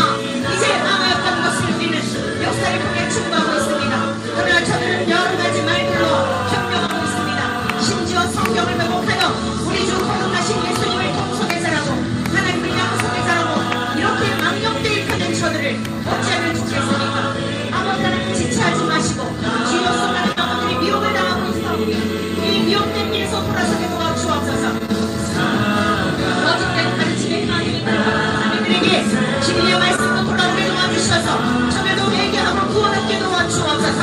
이제 망하였던 것을 우리는 역사를 통해 충고하고 있습니다. 그러나 저들은 여러 가지 말들로 변명하고 있습니다. 심지어 성경을 왜곡하여 우리 주 거듭나신 예수님을 동성애자라고 하나님을 양성애자라고 이렇게 망령되이 저들을 어찌하면 주겠습니까? 아버지 하나님 지체하지 마시고 주여 수많은 영혼들이 미혹을 당하고 있사오니 이 미혹된 길에서 돌아서게 도와주옵소서. 거짓된 가르침의 하나님이 자녀들에게 진리의 말씀으로 돌아오게 도와주셔서 저들도 회개하고 구원하게 도와주옵소서.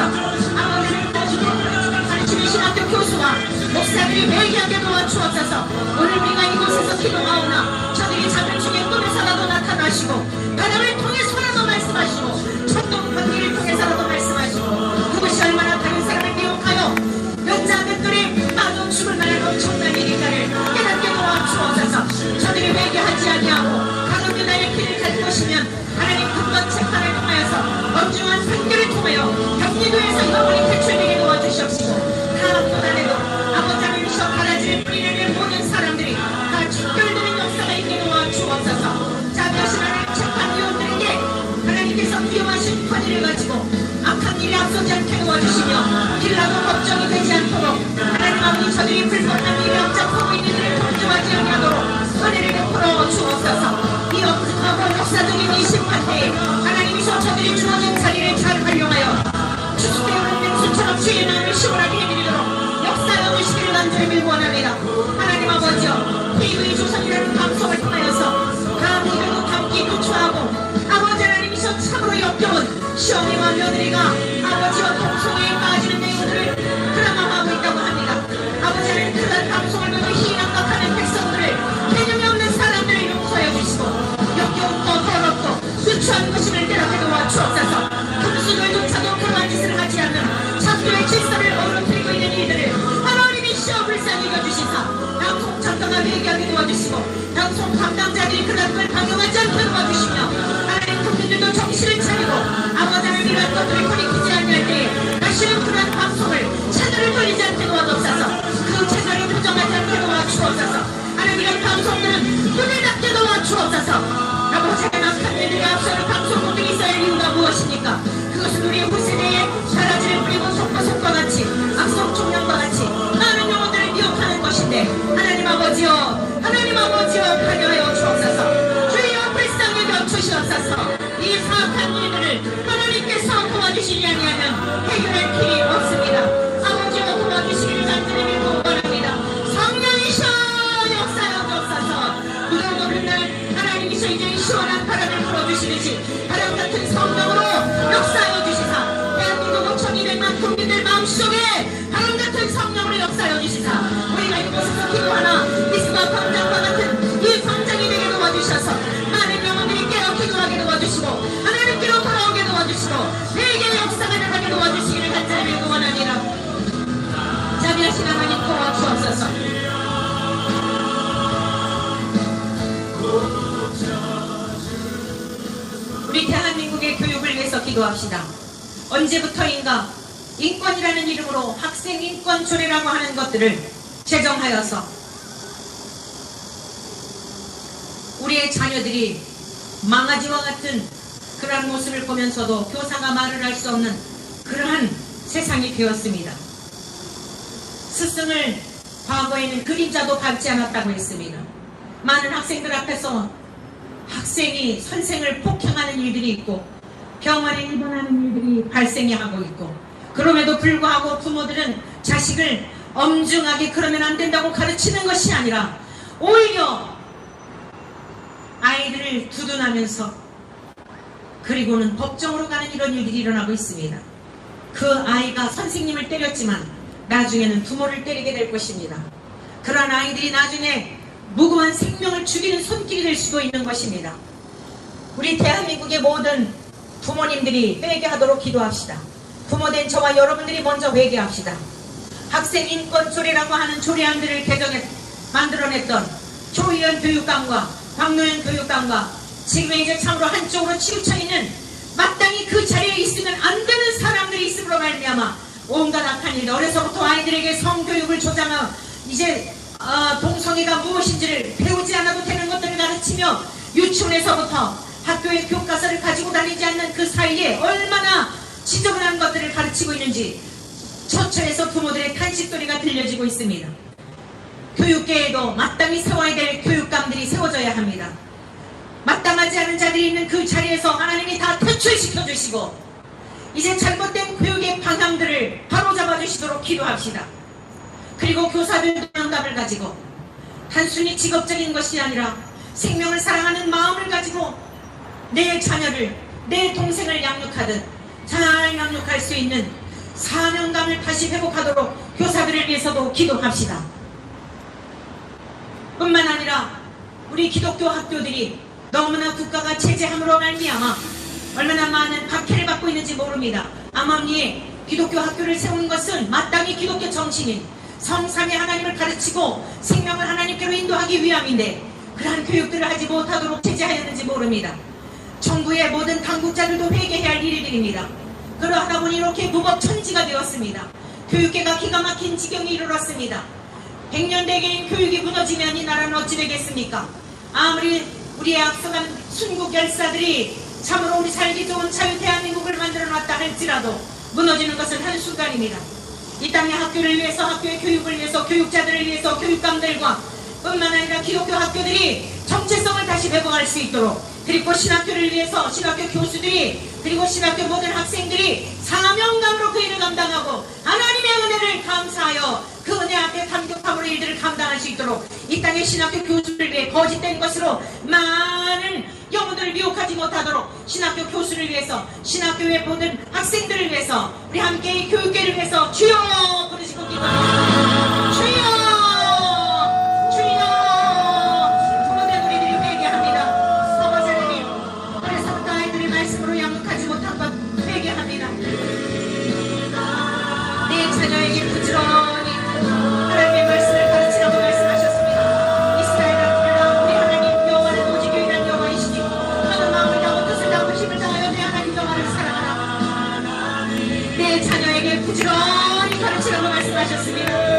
아버지는 거짓된 가르침의 신학교 교수와 목사들이 회개하게 도와주옵소서. 오늘 우리가 이곳에서 기도하오나 저들이 잠을 중에 꿈에서라도 나타나시고 바람을 통해서라도 말씀하시고 천둥 번개를 통해서라도 말씀하시고 그것이 얼마나 다른 사람을 미혹하여 몇자 몇돌에 빠져 죽을 만한 엄청난 일인가를 깨닫게 도와주옵소서. 저들이 회개하지 아니하고 가끔 유다의 길을 갈 것이면 하나님 근본 재판을 통하여서 엄중한 판결을 통하여 경리도에서 영원히 퇴출되게 도와주시옵시고 다 교단에도 아버지 하나님이셔 가라지를 뿌리려는 모든 사람들이 다 축결되는 역사가 있게 도와주옵소서. 자비하신 재판위원들에게 하나님께서 기용하신 권위를 가지고 악한 일이 앞서지 않게 도와주시며 길라도 걱정이 되지 않도록 하나님 아버지 저들이 불법한 일에 앞잡고 있는 일을 동조하지 아니하도록 은혜를 베풀어 주옵소서. 이 엄중하고 역사적인 이 심판대에 하나님이서 저들이 주어진 자리를 잘 활용하여 주수되어오는 맹수처럼 주의 마음을 시원하게 해드리도록 역사하여 주시기를 간절히 밀원합니다. 하나님 아버지여 TV 조선이라는 방송을 통하여서 감히 감기 누추하고 아버지 하나님이서 참으로 역겨운 시어머니와 며느리가 아버지와 동성애에 빠지는 내용들을 드라마화하고 있다고 합니다. 아버지 하나님 그런 방송을 보고 희망각하는 백성들을 개념이 없는 사람들을 용서해 주시고 역겨운 또 더럽고 누추한 것임을 깨닫게 도와주옵소서. 금수들조차도 그러한 짓을 하지 않는 창조의 질서를 어우러뜨리고 있는 이들을 하나님이 시어 불쌍히 여겨주시사 방송 작가가 회개하게 도와주시고 방송 담당자들이 그런 걸 방영하지 않게 도와주시며 하나님 국민들도 정신을 차리고 아버지 하나님 이런 것들을 거리 하나님 눈을 닫게 도와주옵소서. 아버지 악한 일들이 앞서는 방송 등이 있어야 할 이유가 무엇입니까? 그것은 우리의 후세대에 사라지를 뿌리고 속과 같이 악성 총량과 같이 많은 영혼들을 미혹하는 것인데 하나님 아버지여 관여하여 주옵소서. 주여 불쌍히 여겨 주시옵소서. 이 사악한 일들을 하나님께서 도와주시지 아니하면 해결할 길이 없습니다. 아버지여 도와주시기를 간절히 믿고 원합니다. 성령이셔 역사여 주옵소서. 무더운 오늘날 하나님이셔 이제 시원한 바람을 불어주시듯이 바람 같은 성령으로 역사여 주시사 대한민국 5,200만 국민들 마음속에 바람 같은 성령으로 역사여 주시사 우리가 이곳에서 기도하나 미스바 광장과 같은 이 광장이 되게 도와주셔서 많은 영혼들이 깨어 기도하게 도와주시고 하나님께로 돌아오게 도와주시고 회개의 역사가 나가게 도와주시기를 간절히 믿고 원합니다. 자비하신 하나님 도와주옵소서. 우리 대한민국의 교육을 위해서 기도합시다. 언제부터인가 인권이라는 이름으로 학생 인권 조례라고 하는 것들을 제정하여서 우리의 자녀들이 망아지와 같은 그러한 모습을 보면서도 교사가 말을 할 수 없는 그러한 세상이 되었습니다. 스승을 과거에는 그림자도 밟지 않았다고 했습니다. 많은 학생들 앞에서 학생이 선생을 폭행하는 일들이 있고 병원에 입원하는 일들이 발생이 하고 있고 그럼에도 불구하고 부모들은 자식을 엄중하게 그러면 안 된다고 가르치는 것이 아니라 오히려 아이들을 두둔하면서 그리고는 법정으로 가는 이런 일들이 일어나고 있습니다. 그 아이가 선생님을 때렸지만 나중에는 부모를 때리게 될 것입니다. 그런 아이들이 나중에 무고한 생명을 죽이는 손길이 될 수도 있는 것입니다. 우리 대한민국의 모든 부모님들이 회개하도록 기도합시다. 부모된 저와 여러분들이 먼저 회개합시다. 학생 인권 조례라고 하는 조례안들을 만들어냈던 조희연 교육감과 박노현 교육감과 지금 이제 참으로 한쪽으로 치우쳐 있는 마땅히 그 자리에 있으면 안 되는 사람들이 있음으로 말미암아 온갖 악한 일, 어려서부터 아이들에게 성교육을 조장하고 이제 동성애가 무엇인지를 배우지 않아도 되는 것들을 가르치며 유치원에서부터 학교의 교과서를 가지고 다니지 않는 그 사이에 얼마나 지저분한 것들을 가르치고 있는지 처처에서 부모들의 탄식소리가 들려지고 있습니다. 교육계에도 마땅히 세워야 될 교육감들이 세워져야 합니다. 마땅하지 않은 자들이 있는 그 자리에서 하나님이 다 퇴출시켜 주시고 이제 잘못된 교육의 방향들을 바로잡아 주시도록 기도합시다. 그리고 교사들도 영감을 가지고 단순히 직업적인 것이 아니라 생명을 사랑하는 마음을 가지고 내 자녀를, 내 동생을 양육하듯 잘 양육할 수 있는 사명감을 다시 회복하도록 교사들을 위해서도 기도합시다. 뿐만 아니라 우리 기독교 학교들이 너무나 국가가 제재함으로 말미암아 얼마나 많은 박해를 받고 있는지 모릅니다. 암암리에 기독교 학교를 세운 것은 마땅히 기독교 정신인 성삼위 하나님을 가르치고 생명을 하나님께로 인도하기 위함인데 그러한 교육들을 하지 못하도록 제재하였는지 모릅니다. 정부의 모든 당국자들도 회개해야 할 일들입니다. 그러하다 보니 이렇게 무법천지가 되었습니다. 교육계가 기가 막힌 지경이 이르렀습니다. 100년대계인 교육이 무너지면 이 나라는 어찌 되겠습니까? 아무리 우리의 앞서간 순국 열사들이 참으로 우리 살기 좋은 자유 대한민국을 만들어놨다 할지라도 무너지는 것은 한순간입니다. 이 땅의 학교를 위해서, 학교의 교육을 위해서, 교육자들을 위해서, 교육감들과 뿐만 아니라 기독교 학교들이 정체성을 다시 회복할 수 있도록 그리고 신학교를 위해서 신학교 교수들이 그리고 신학교 모든 학생들이 사명감으로 그 일을 감당하고 하나님의 은혜를 감사하여 그 은혜 앞에 감격함으로 일들을 감당할 수 있도록 이 땅의 신학교 교수를 위해 거짓된 것으로 많은 영혼들을 미혹하지 못하도록 신학교 교수를 위해서 신학교의 모든 학생들을 위해서 우리 함께 이 교육계를 위해서 주여 부르시고 기도합니다. 주여 부모된 우리들이 회개합니다. 아버지님 어려서부터 아이들의 말씀으로 양육하지 못한 것 회개합니다. 내 자녀에게 부지런히 하나님의 말씀을 가르치라고 말씀하셨습니다. 이스라엘 앞에나 우리 하나님 여호와는 오직 유일한 여호와이시니 너는 마음을 다하고 뜻을 다하고 힘을 다하여 내 하나님 여호와를 사랑하라. 내 자녀에게 부지런히 가르치라고 말씀하셨습니다.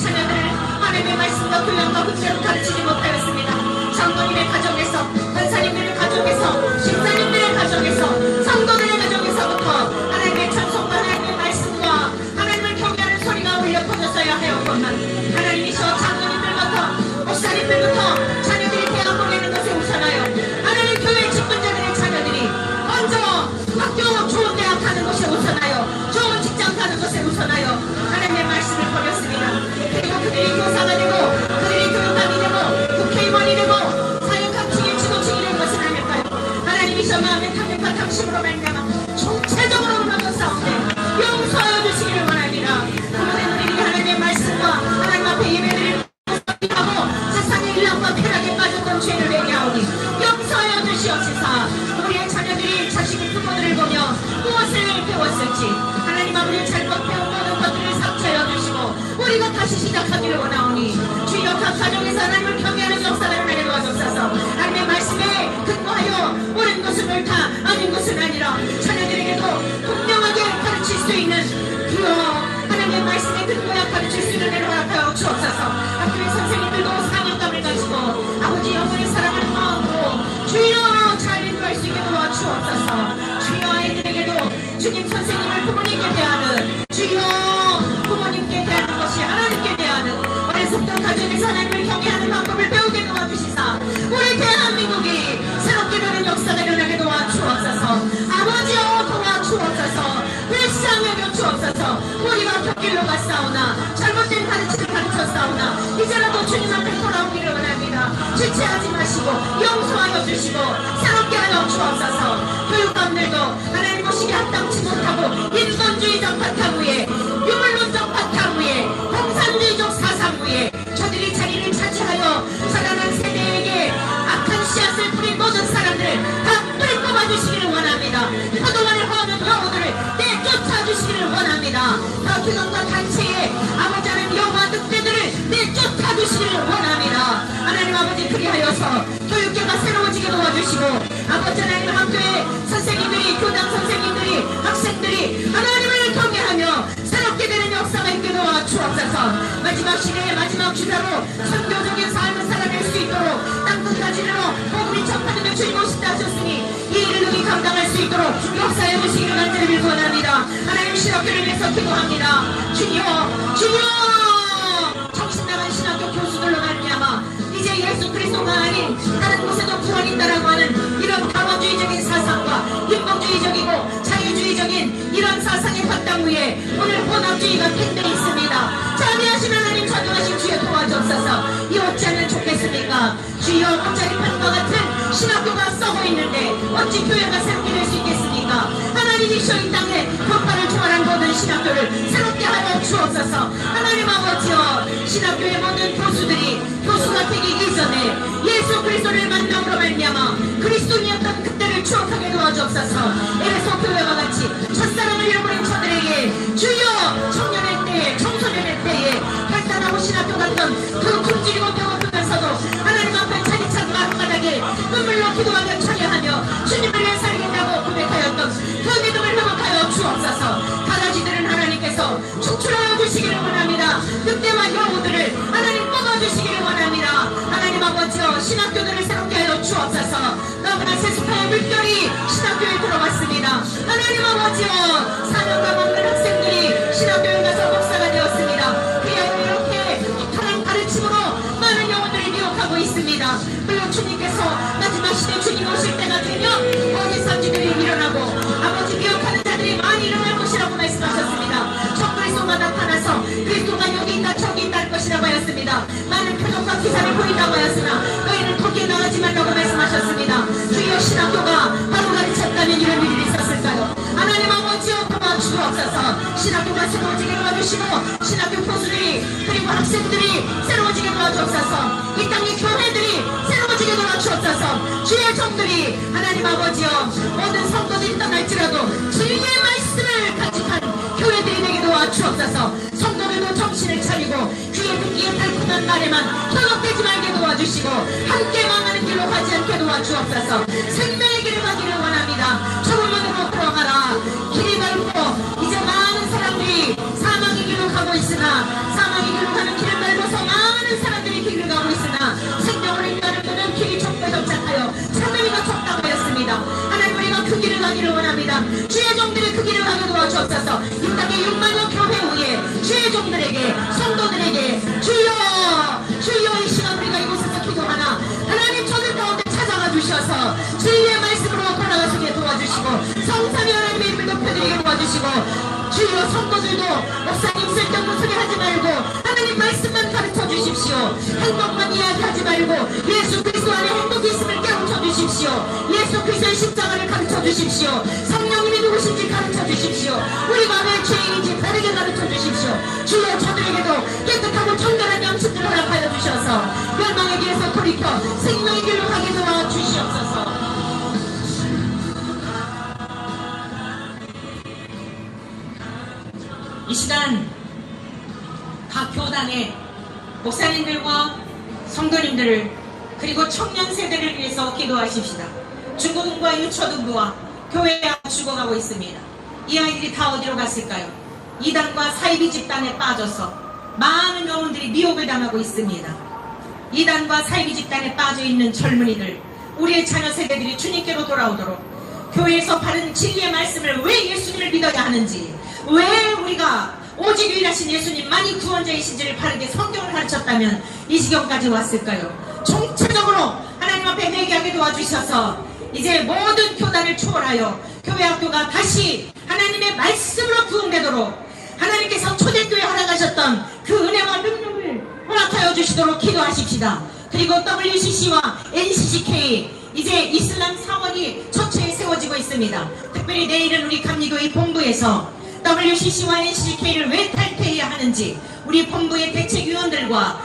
자녀들을 하나님의 말씀과 교양과 그대로 가르치지 못하였습니다. 장로님의 가정에서, 권사님들의 가정에서, 집사님들의 가정에서, 성도들의 가정에서부터 하나님의 찬송과 하나님의 말씀과 하나님을 경외하는 소리가 울려 퍼졌어야 하였건만 하나님이셔 장로님들부터 목사님들부터 자녀들이 대학 보내는 것에 우선하여 하나님 교회 직분자들의 자녀들이 먼저 학교 좋은 대학 가는 것에 우선하여 좋은 직장 가는 것에 우선하여 하나님의 말씀을 버렸습니다. 그리고 그들이 교사가 되고 그들이 교육감이 되고 국회의원이 되고 사역학층의 지도층이 된 것은 아닐까요? 하나님이셔 마음의 탐욕과 탐심으로 말미암아 총체적으로 무너져 싸운데 용서하여 주시기를 원합니다. 그분의 우리들이 하나님의 말씀과 하나님 앞에 예배드리는 하고 세상의 일랑과 쾌락에 빠졌던 죄를 회개하오니 용서하여 주시옵소서. 우리의 자녀들이 자식의 부모들을 보며 무엇을 배웠을지 하나님 아버지 잘못 배운 모든 것들을 삭제하여 주시고 우리가 다시 시작하기를 원하오니 주여 각 가정에서 하나님을 경외하는 역사를 하나님 도와주옵소서. 하나님의 말씀에 근거하여 옳은 것은 옳다 아닌 것은 아니라 자녀들에게도 분명하게 가르칠 수 있는 주여 하나님의 말씀에 근거하여 가르칠 수 있는 은혜를 허락하여 주옵소서. 학교의 선생님들도 사명감을 가지고 아버지 영혼의 사랑을 마음으로 주여 잘 인도할 수 있게 도와주옵소서. 주여 아이들에게도 주님 선생님을 부모님께 대하는 주여 부모님께 대하는 것이 하나님께 대하는 어려서부터 가정에서 하나님을 경외하는 방법을 배우게 도와주시사 우리 대한민국이 새롭게 되는 역사가 일어나게 도와주옵소서. 아버지여 도와주옵소서. 불쌍하게 주옵소서. 우리가 곁길로 갔사오나 잘못된 가르침을 가르쳤사오나 이제라도 주님 앞에 돌아오기를 원합니다. 주체하지 마시고 용서하여 주시고 새롭게 하여 주옵소서. 교육감들도 하나님 오시게 합당치 못하고 인본주의적 바탕 위에 유물론적 바탕 위에 공산주의적 사상 위에 저들이 자리를 차지하여 자라난 세대에게 악한 씨앗을 뿌린 모든 사람들을 다 뿌리 뽑아주시기를 원합니다. 포도원을 허하는 영혼들을 내쫓아 주시기를 원합니다. 교단과 단체의 아버지 하나님 영화 늑대들을 내쫓아 주시기를 원합니다. 하나님 아버지 그리하여서 교육계가 새로워지게 도와주시고 아버지 하나님 학교의 선생님들이 교장 선생님들이 학생들이 하나님을 경외하며 새롭게 되는 역사가 있게 도와주옵소서. 마지막 시대의 마지막 주자로 선교적인 삶을 살아낼 수 있도록 땅끝까지로 복음이 전파되는 주님 오신다 하셨으니 이 일을 능히 감당할 수 있도록 역사해 주시기를 간절히 원합니다. 하나님 신학교를 위해서 기도합니다. 주여 주여 정신나간 신학교 교수들로 말미암아 이제 예수 그리스도가 아닌 다른 곳에도 구원이 있다라고 하는 이런 다원주의적인 사상과 인본주의적이고 자유주의적인 이런 사상의 바탕 위에 오늘 혼합주의가 팽배해 있습니다. 자비하신 하나님 전능하신 주여 도와주옵소서. 이 어찌 하면 좋겠습니까? 주여 옷자리 판과 같은 신학교가 썩어 있는데 어찌 교회가 새롭게 될 수 있겠습니까? 하나님이시여 이 땅에 교파를 초월한 모든 신학교를 새롭게 하여 주옵소서. 하나님 아버지여 신학교의 모든 교수들이 교수가 되기 이전에 예수 그리스도를 만남으로 말미암아 그리스도인이었던 그때를 추억하게 도와주옵소서. 에베소 교회와 같이 첫사랑을 잃어버린 저들에게 주여 청년의 때에 청소년의 때에 발달하고 신학교 갔던 그 굶주리고 배고프면서도 하나님 앞에 차디찬 마음바닥에 눈물로 기도하며 찬양하며 주님을 위해 살겠다고 고백하였던 그 믿음을 회복하여 주옵소서. 가라지들은 하나님께서 축출하여 주시기를 원합니다. 늑대와 여우들을 하나님 뽑아주시기를 원합니다. 하나님 아버지여 신학교들을 새롭게 하여 주옵소서. 너무나 세습하여 물결이 신학교에 들어왔습니다. 하나님 아버지여 사명감 없는 학생들이 신학교에 가서 목사가 되었습니다. 그야말로 이렇게 하나님 가르침으로 많은 영혼들을 미혹하고 있습니다. 물론 주님께서 마지막 시대 주님 오실 때가 되면 어리선지들이 일어나고 아버지 미혹하는 자들이 많이 일어날 것이라고 말씀하셨습니다. 첫 그리스도가 나타나서 그리스도가 여기 있다 저기 있다 할 것이라고 하였습니다. 많은 표적과 기사를 보인다고 하였으나 너희는 거기에 나가지 말라고 말씀하셨습니다. 주여 신학교가 바로 가르쳤다면 이런 일이 있었을까요? 하나님 아버지여 도와주옵소서. 신학교가 새로워지게 도와주시고 신학교 교수들이 그리고 학생들이 새로워지게 도와주옵소서. 이 땅의 교회들이 새로워지게 도와주옵소서. 주의 종들이 하나님 아버지여 모든 성도들이 떠날지라도 주님의 말씀을 간직한 교회들이 되게 도와주옵소서. 성도들도 정신을 차리고 귀에 듣기에 달콤한 말에만 현혹되지 말게 도와주시고 함께 망하는 길로 가지 않게 도와주옵소서. 생명의 길을 가기를 원합니다. 초롱으로 들어가라. 길이 넓고 이제 많은 사람들이 사망의 길로 가고 있으나 사망의 길로 가는 길을 주여 성도들도 목사님 쓸데없는 소리 하지 말고 하나님 말씀만 가르쳐 주십시오. 행복만 이야기하지 말고 예수 그리스도 안에 행복이 있음을 깨우쳐 주십시오. 예수 그리스도의 십자가를 가르쳐 주십시오. 성령님이 누구신지 가르쳐 주십시오. 우리가 왜 죄인인지 바르게 가르쳐 주십시오. 주여 저들에게도 깨끗하고 정결한 양식들을 허락하여 주셔서 멸망의 길에서 돌이켜 생명의 길로 가게 도와 주시옵소서. 이 시간 각 교단의 목사님들과 성도님들을 그리고 청년 세대를 위해서 기도하십시다. 중고등부와 유초등부와 교회가 죽어가고 있습니다. 이 아이들이 다 어디로 갔을까요? 이단과 사이비 집단에 빠져서 많은 영혼들이 미혹을 당하고 있습니다. 이단과 사이비 집단에 빠져있는 젊은이들, 우리의 자녀 세대들이 주님께로 돌아오도록 교회에서 바른 진리의 말씀을 왜 예수님을 믿어야 하는지, 왜 우리가 오직 유일하신 예수님만이 구원자이신지를 바르게 성경을 가르쳤다면 이 지경까지 왔을까요? 총체적으로 하나님 앞에 회개하게 도와주셔서 이제 모든 교단을 초월하여 교회 학교가 다시 하나님의 말씀으로 부흥되도록 하나님께서 초대교회 허락하셨던 그 은혜와 능력을 허락하여 주시도록 기도하십시다. 그리고 WCC와 NCCK 이제 이슬람 사원이 처처에 세워지고 있습니다. 특별히 내일은 우리 감리교회 본부에서 WCC와 NCCK를 왜 탈퇴해야 하는지 우리 본부의 대책위원들과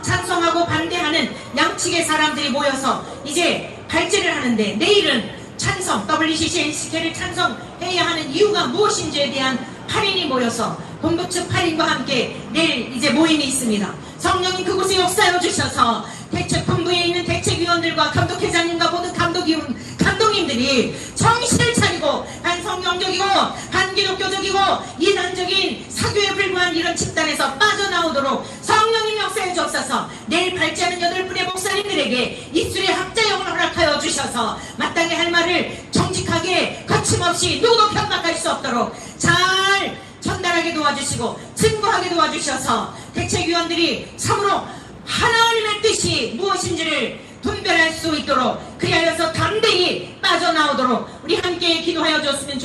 찬성하고 반대하는 양측의 사람들이 모여서 이제 발제를 하는데, 내일은 찬성, WCC, NCCK를 찬성해야 하는 이유가 무엇인지에 대한 8인이 모여서 본부 측 8인과 함께 내일 이제 모임이 있습니다. 성령님 그곳에 역사해 주셔서 대책 본부에 있는 대책위원들과 감독회장님과 모든 감독님들이 정신을 차리고 반성경적이고 반기독교적이고 이단적인 사교에 불과한 이런 집단에서 빠져나오도록 성령님 역사해 주옵소서. 내일 발제하는 8분의 목사님들에게 입술의 학자형을 허락하여 주셔서 마땅히 할 말을 정직하게 거침없이 누구도 편박할 수 없도록 잘 전달하게 도와주시고 증거하게 도와주셔서 대책위원들이 참으로 하나님의 뜻이 무엇인지를 분별할 수 있도록, 그리하여서 담대히 빠져나오도록 우리 함께 기도하시면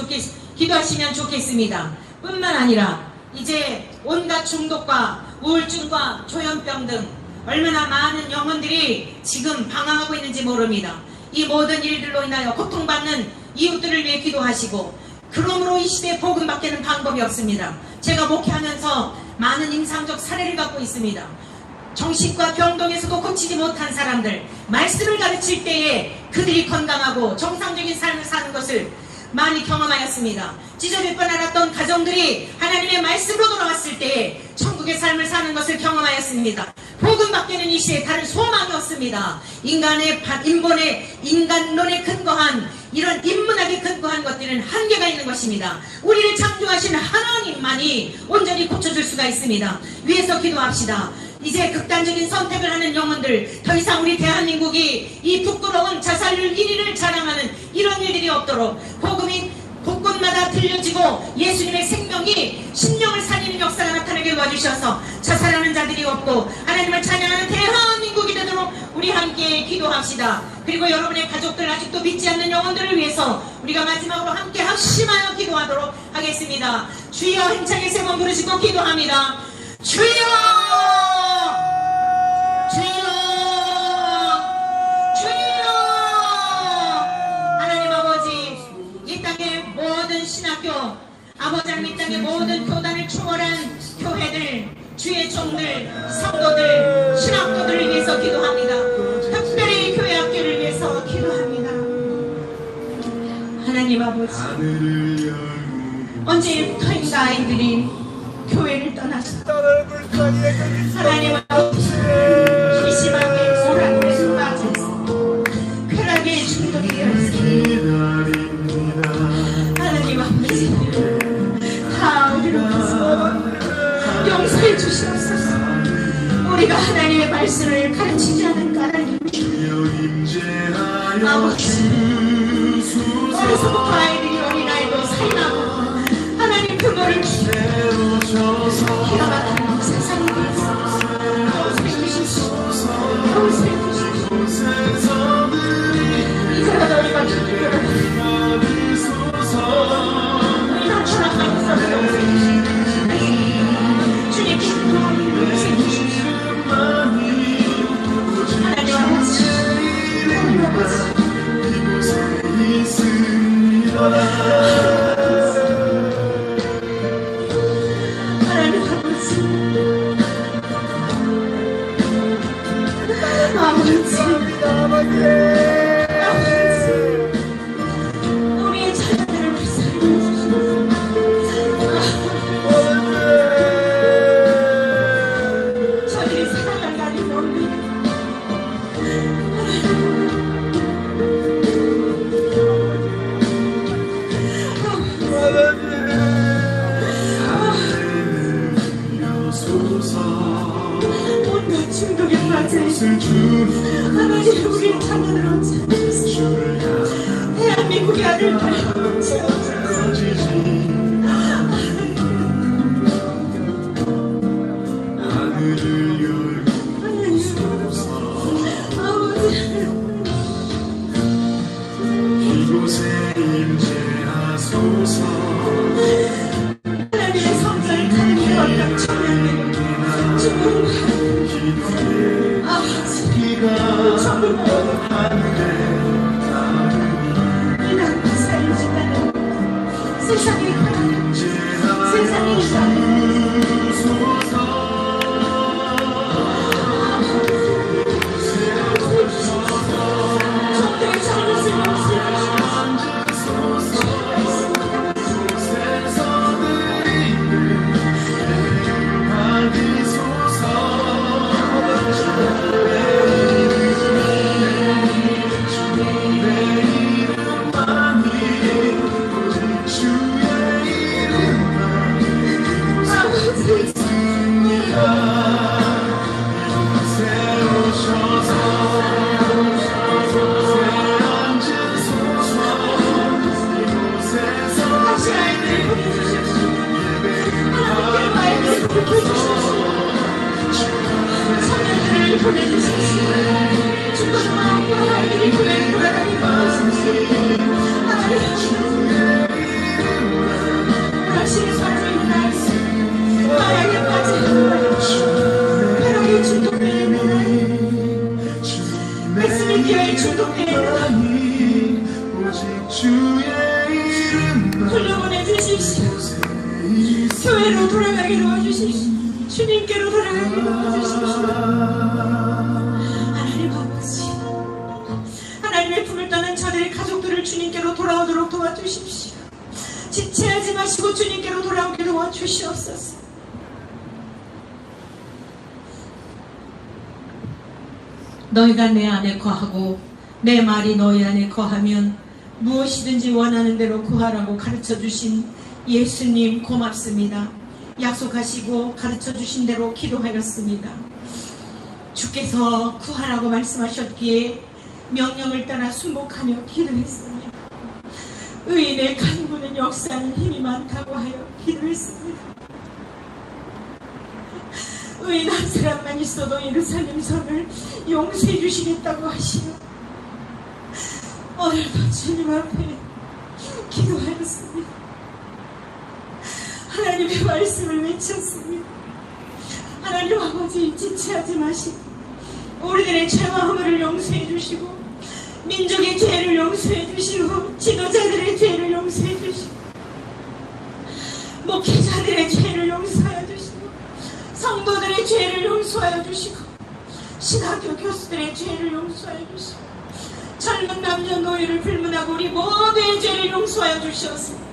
좋겠습니다. 뿐만 아니라 이제 온갖 중독과 우울증과 조현병 등 얼마나 많은 영혼들이 지금 방황하고 있는지 모릅니다. 이 모든 일들로 인하여 고통받는 이웃들을 위해 기도하시고, 그러므로 이 시대에 복음밖에는 방법이 없습니다. 제가 목회하면서 많은 임상적 사례를 갖고 있습니다. 정신과 병동에서도 고치지 못한 사람들, 말씀을 가르칠 때에 그들이 건강하고 정상적인 삶을 사는 것을 많이 경험하였습니다. 찢어질 뻔 알았던 가정들이 하나님의 말씀으로 돌아왔을 때에 천국의 삶을 사는 것을 경험하였습니다. 복음밖에는 이 시대에 다른 소망이 없습니다. 인간론에 근거한 이런 인문학에 근거한 것들은 한계가 있는 것입니다. 우리를 창조하신 하나님만이 온전히 고쳐줄 수가 있습니다. 위에서 기도합시다. 이제 극단적인 선택을 하는 영혼들, 더 이상 우리 대한민국이 이 부끄러운 자살률 1위를 자랑하는 이런 일들이 없도록 복음이 곳곳마다 들려지고 예수님의 생명이 심령을 살리는 역사가 나타나게 도와주셔서 자살하는 자들이 없고 하나님을 찬양하는 대한민국이 되도록 우리 함께 기도합시다. 그리고 여러분의 가족들, 아직도 믿지 않는 영혼들을 위해서 우리가 마지막으로 함께 합심하여 기도하도록 하겠습니다. 주여 힘차게 3번 부르시고 기도합니다. 주여! 주여! 주여! 하나님 아버지, 이 땅의 모든 신학교, 아버지 하나님 이 땅의 모든 교단을 초월한 교회들, 주의 종들, 성도들, 신학교들을 위해서 기도합니다. 특별히 교회 학교를 위해서 기도합니다. 하나님 아버지, 언제부터인가 아이들이 교회를 떠났습니다. 하나님 아버지, 심하게 오락에 빠져서 쾌락에 중독이 되었습니다. 하나님 아버지, 다 우리로 가서 용서해 주시옵소서. 우리가 하나님의 말씀을 가르치지 않은 까닭입니다. 아버지, 어려서부터 아이들이 어린아이도 살인하고 하나님 그거를 기가 막힌 세상이 되었습니다. 용서해 주십시오. 용서해 주십시오. 이제라도 우리가 기도를 우리가 추락하였습니다. 우리의 자녀들을 불쌍히 여겨주시옵소서. 저들이 살아갈 날이 멀리 온갖 중독에 빠져있는 하나님 우리의 자녀들을 찾아주세요. 대한민국의 아들들 채워주세요. 이곳에 임재하소서. 하나님의 성전을 가는 각 청년들 주님과 아버지 정말 이 나라 살지만 세상에 가는 세상에 가는 정들의 잘못을 용서하시옵소서. 다시 아이들을 보내주십시오. 하나님께로 아이들을 보내주십시오. 청년들을 보내주십시오. 죽어도 아파 아이들이 교회를 돌아다니게 하십시오. 당신의 사랑을 나이스 마약에 빠진 나이 쾌락에 중독되는 나이 말씀의 기회에 중독되는 나이 오직 주의 이름 흘려보내 주십시오. 교회로 돌아가게 도와주십시오. 주님께로 돌아가게 도와주십시오. 하나님 아버지, 하나님의 품을 떠난 저들의 가족들을 주님께로 돌아오도록 도와주십시오. 지체하지 마시고 주님께로 돌아오게 도와주시옵소서. 너희가 내 안에 거하고 내 말이 너희 안에 거하면 무엇이든지 원하는 대로 구하라고 가르쳐주신 예수님 고맙습니다. 약속하시고 가르쳐주신 대로 기도하였습니다. 주께서 구하라고 말씀하셨기에 명령을 따라 순복하며 기도했습니다. 의인의 간구는 역사하는 힘이 많다고 하여 기도했습니다. 의인 한 사람만 있어도 예루살렘 성을 용서해 주시겠다고 하시며 오늘도 주님 앞에 기도하였습니다. 하나님의 말씀을 외쳤습니다. 하나님 아버지, 지체하지 마시고 우리들의 죄와 허물을 용서해 주시고 민족의 죄를 용서해 주시고 지도자들의 죄를 용서해 주시고 목회자들의 죄를 용서하여 주시고 성도들의 죄를 용서하여 주시고 신학교 교수들의 죄를 용서하여 주시고 젊은 남녀노인을 불문하고 우리 모두의 죄를 용서하여 주시옵소서.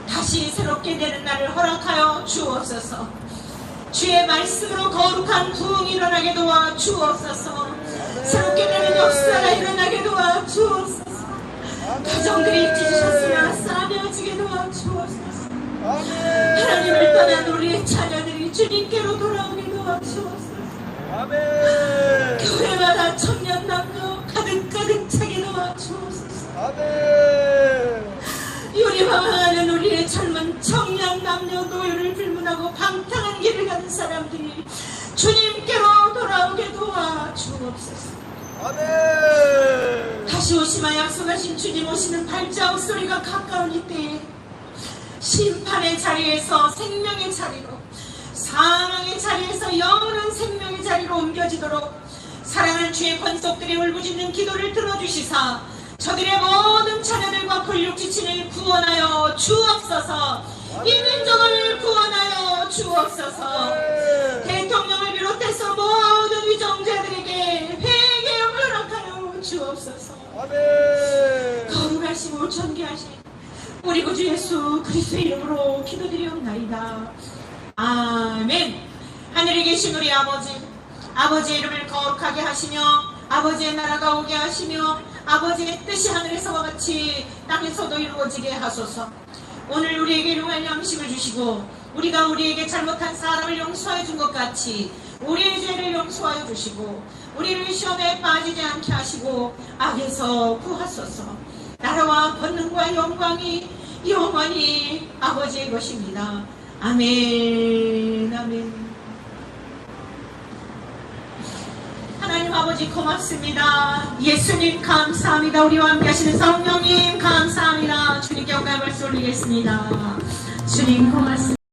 다시 새롭게 되는 날을 허락하여 주옵소서. 주의 말씀으로 거룩한 부흥이 일어나게 도와 주옵소서. 새롭게 되는 역사가 일어나게 도와 주옵소서. 가정들이 찢으셨으나 싸매어지게 도와 주옵소서. 하나님을 떠난 우리의 자녀들이 주님께로 돌아오게 도와 주옵소서. 교회마다 청년 남녀 가득 차게 도와 주옵소서. 요리방황하는 우리의 젊은 청년 남녀 노인을 불문하고 방탕한 길을 가는 사람들이 주님께로 돌아오게 도와 주옵소서. 다시 오시마 약속하신 주님 오시는 발자국 소리가 가까운 이때에 심판의 자리에서 생명의 자리로, 사망의 자리에서 영원한 생명의 자리로 옮겨지도록 사랑하는 주의 권속들의 울부짖는 기도를 들어주시사 저들의 모든 자녀들과 권력 지친을 구원하여 주옵소서. 이 민족을 구원하여 주옵소서. 대통령을 비롯해서 모든 위정자들에게 거룩하시고 존귀하신 우리 구주 예수 그리스도의 이름으로 기도드리옵나이다. 아멘. 하늘에 계신 우리 아버지, 아버지의 이름을 거룩하게 하시며 아버지의 나라가 오게 하시며 아버지의 뜻이 하늘에서와 같이 땅에서도 이루어지게 하소서. 오늘 우리에게 용할 양식을 주시고 우리가 우리에게 잘못한 사람을 용서해 준 것 같이 우리의 죄를 용서하여 주시고 우리를 시험에 빠지지 않게 하시고 악에서 구하소서. 나라와 권능과 영광이 영원히 아버지의 것입니다. 아멘. 아멘. 하나님 아버지 고맙습니다. 예수님 감사합니다. 우리와 함께 하시는 성령님 감사합니다. 주님께 영광을 올리겠습니다. 주님 고맙습니다.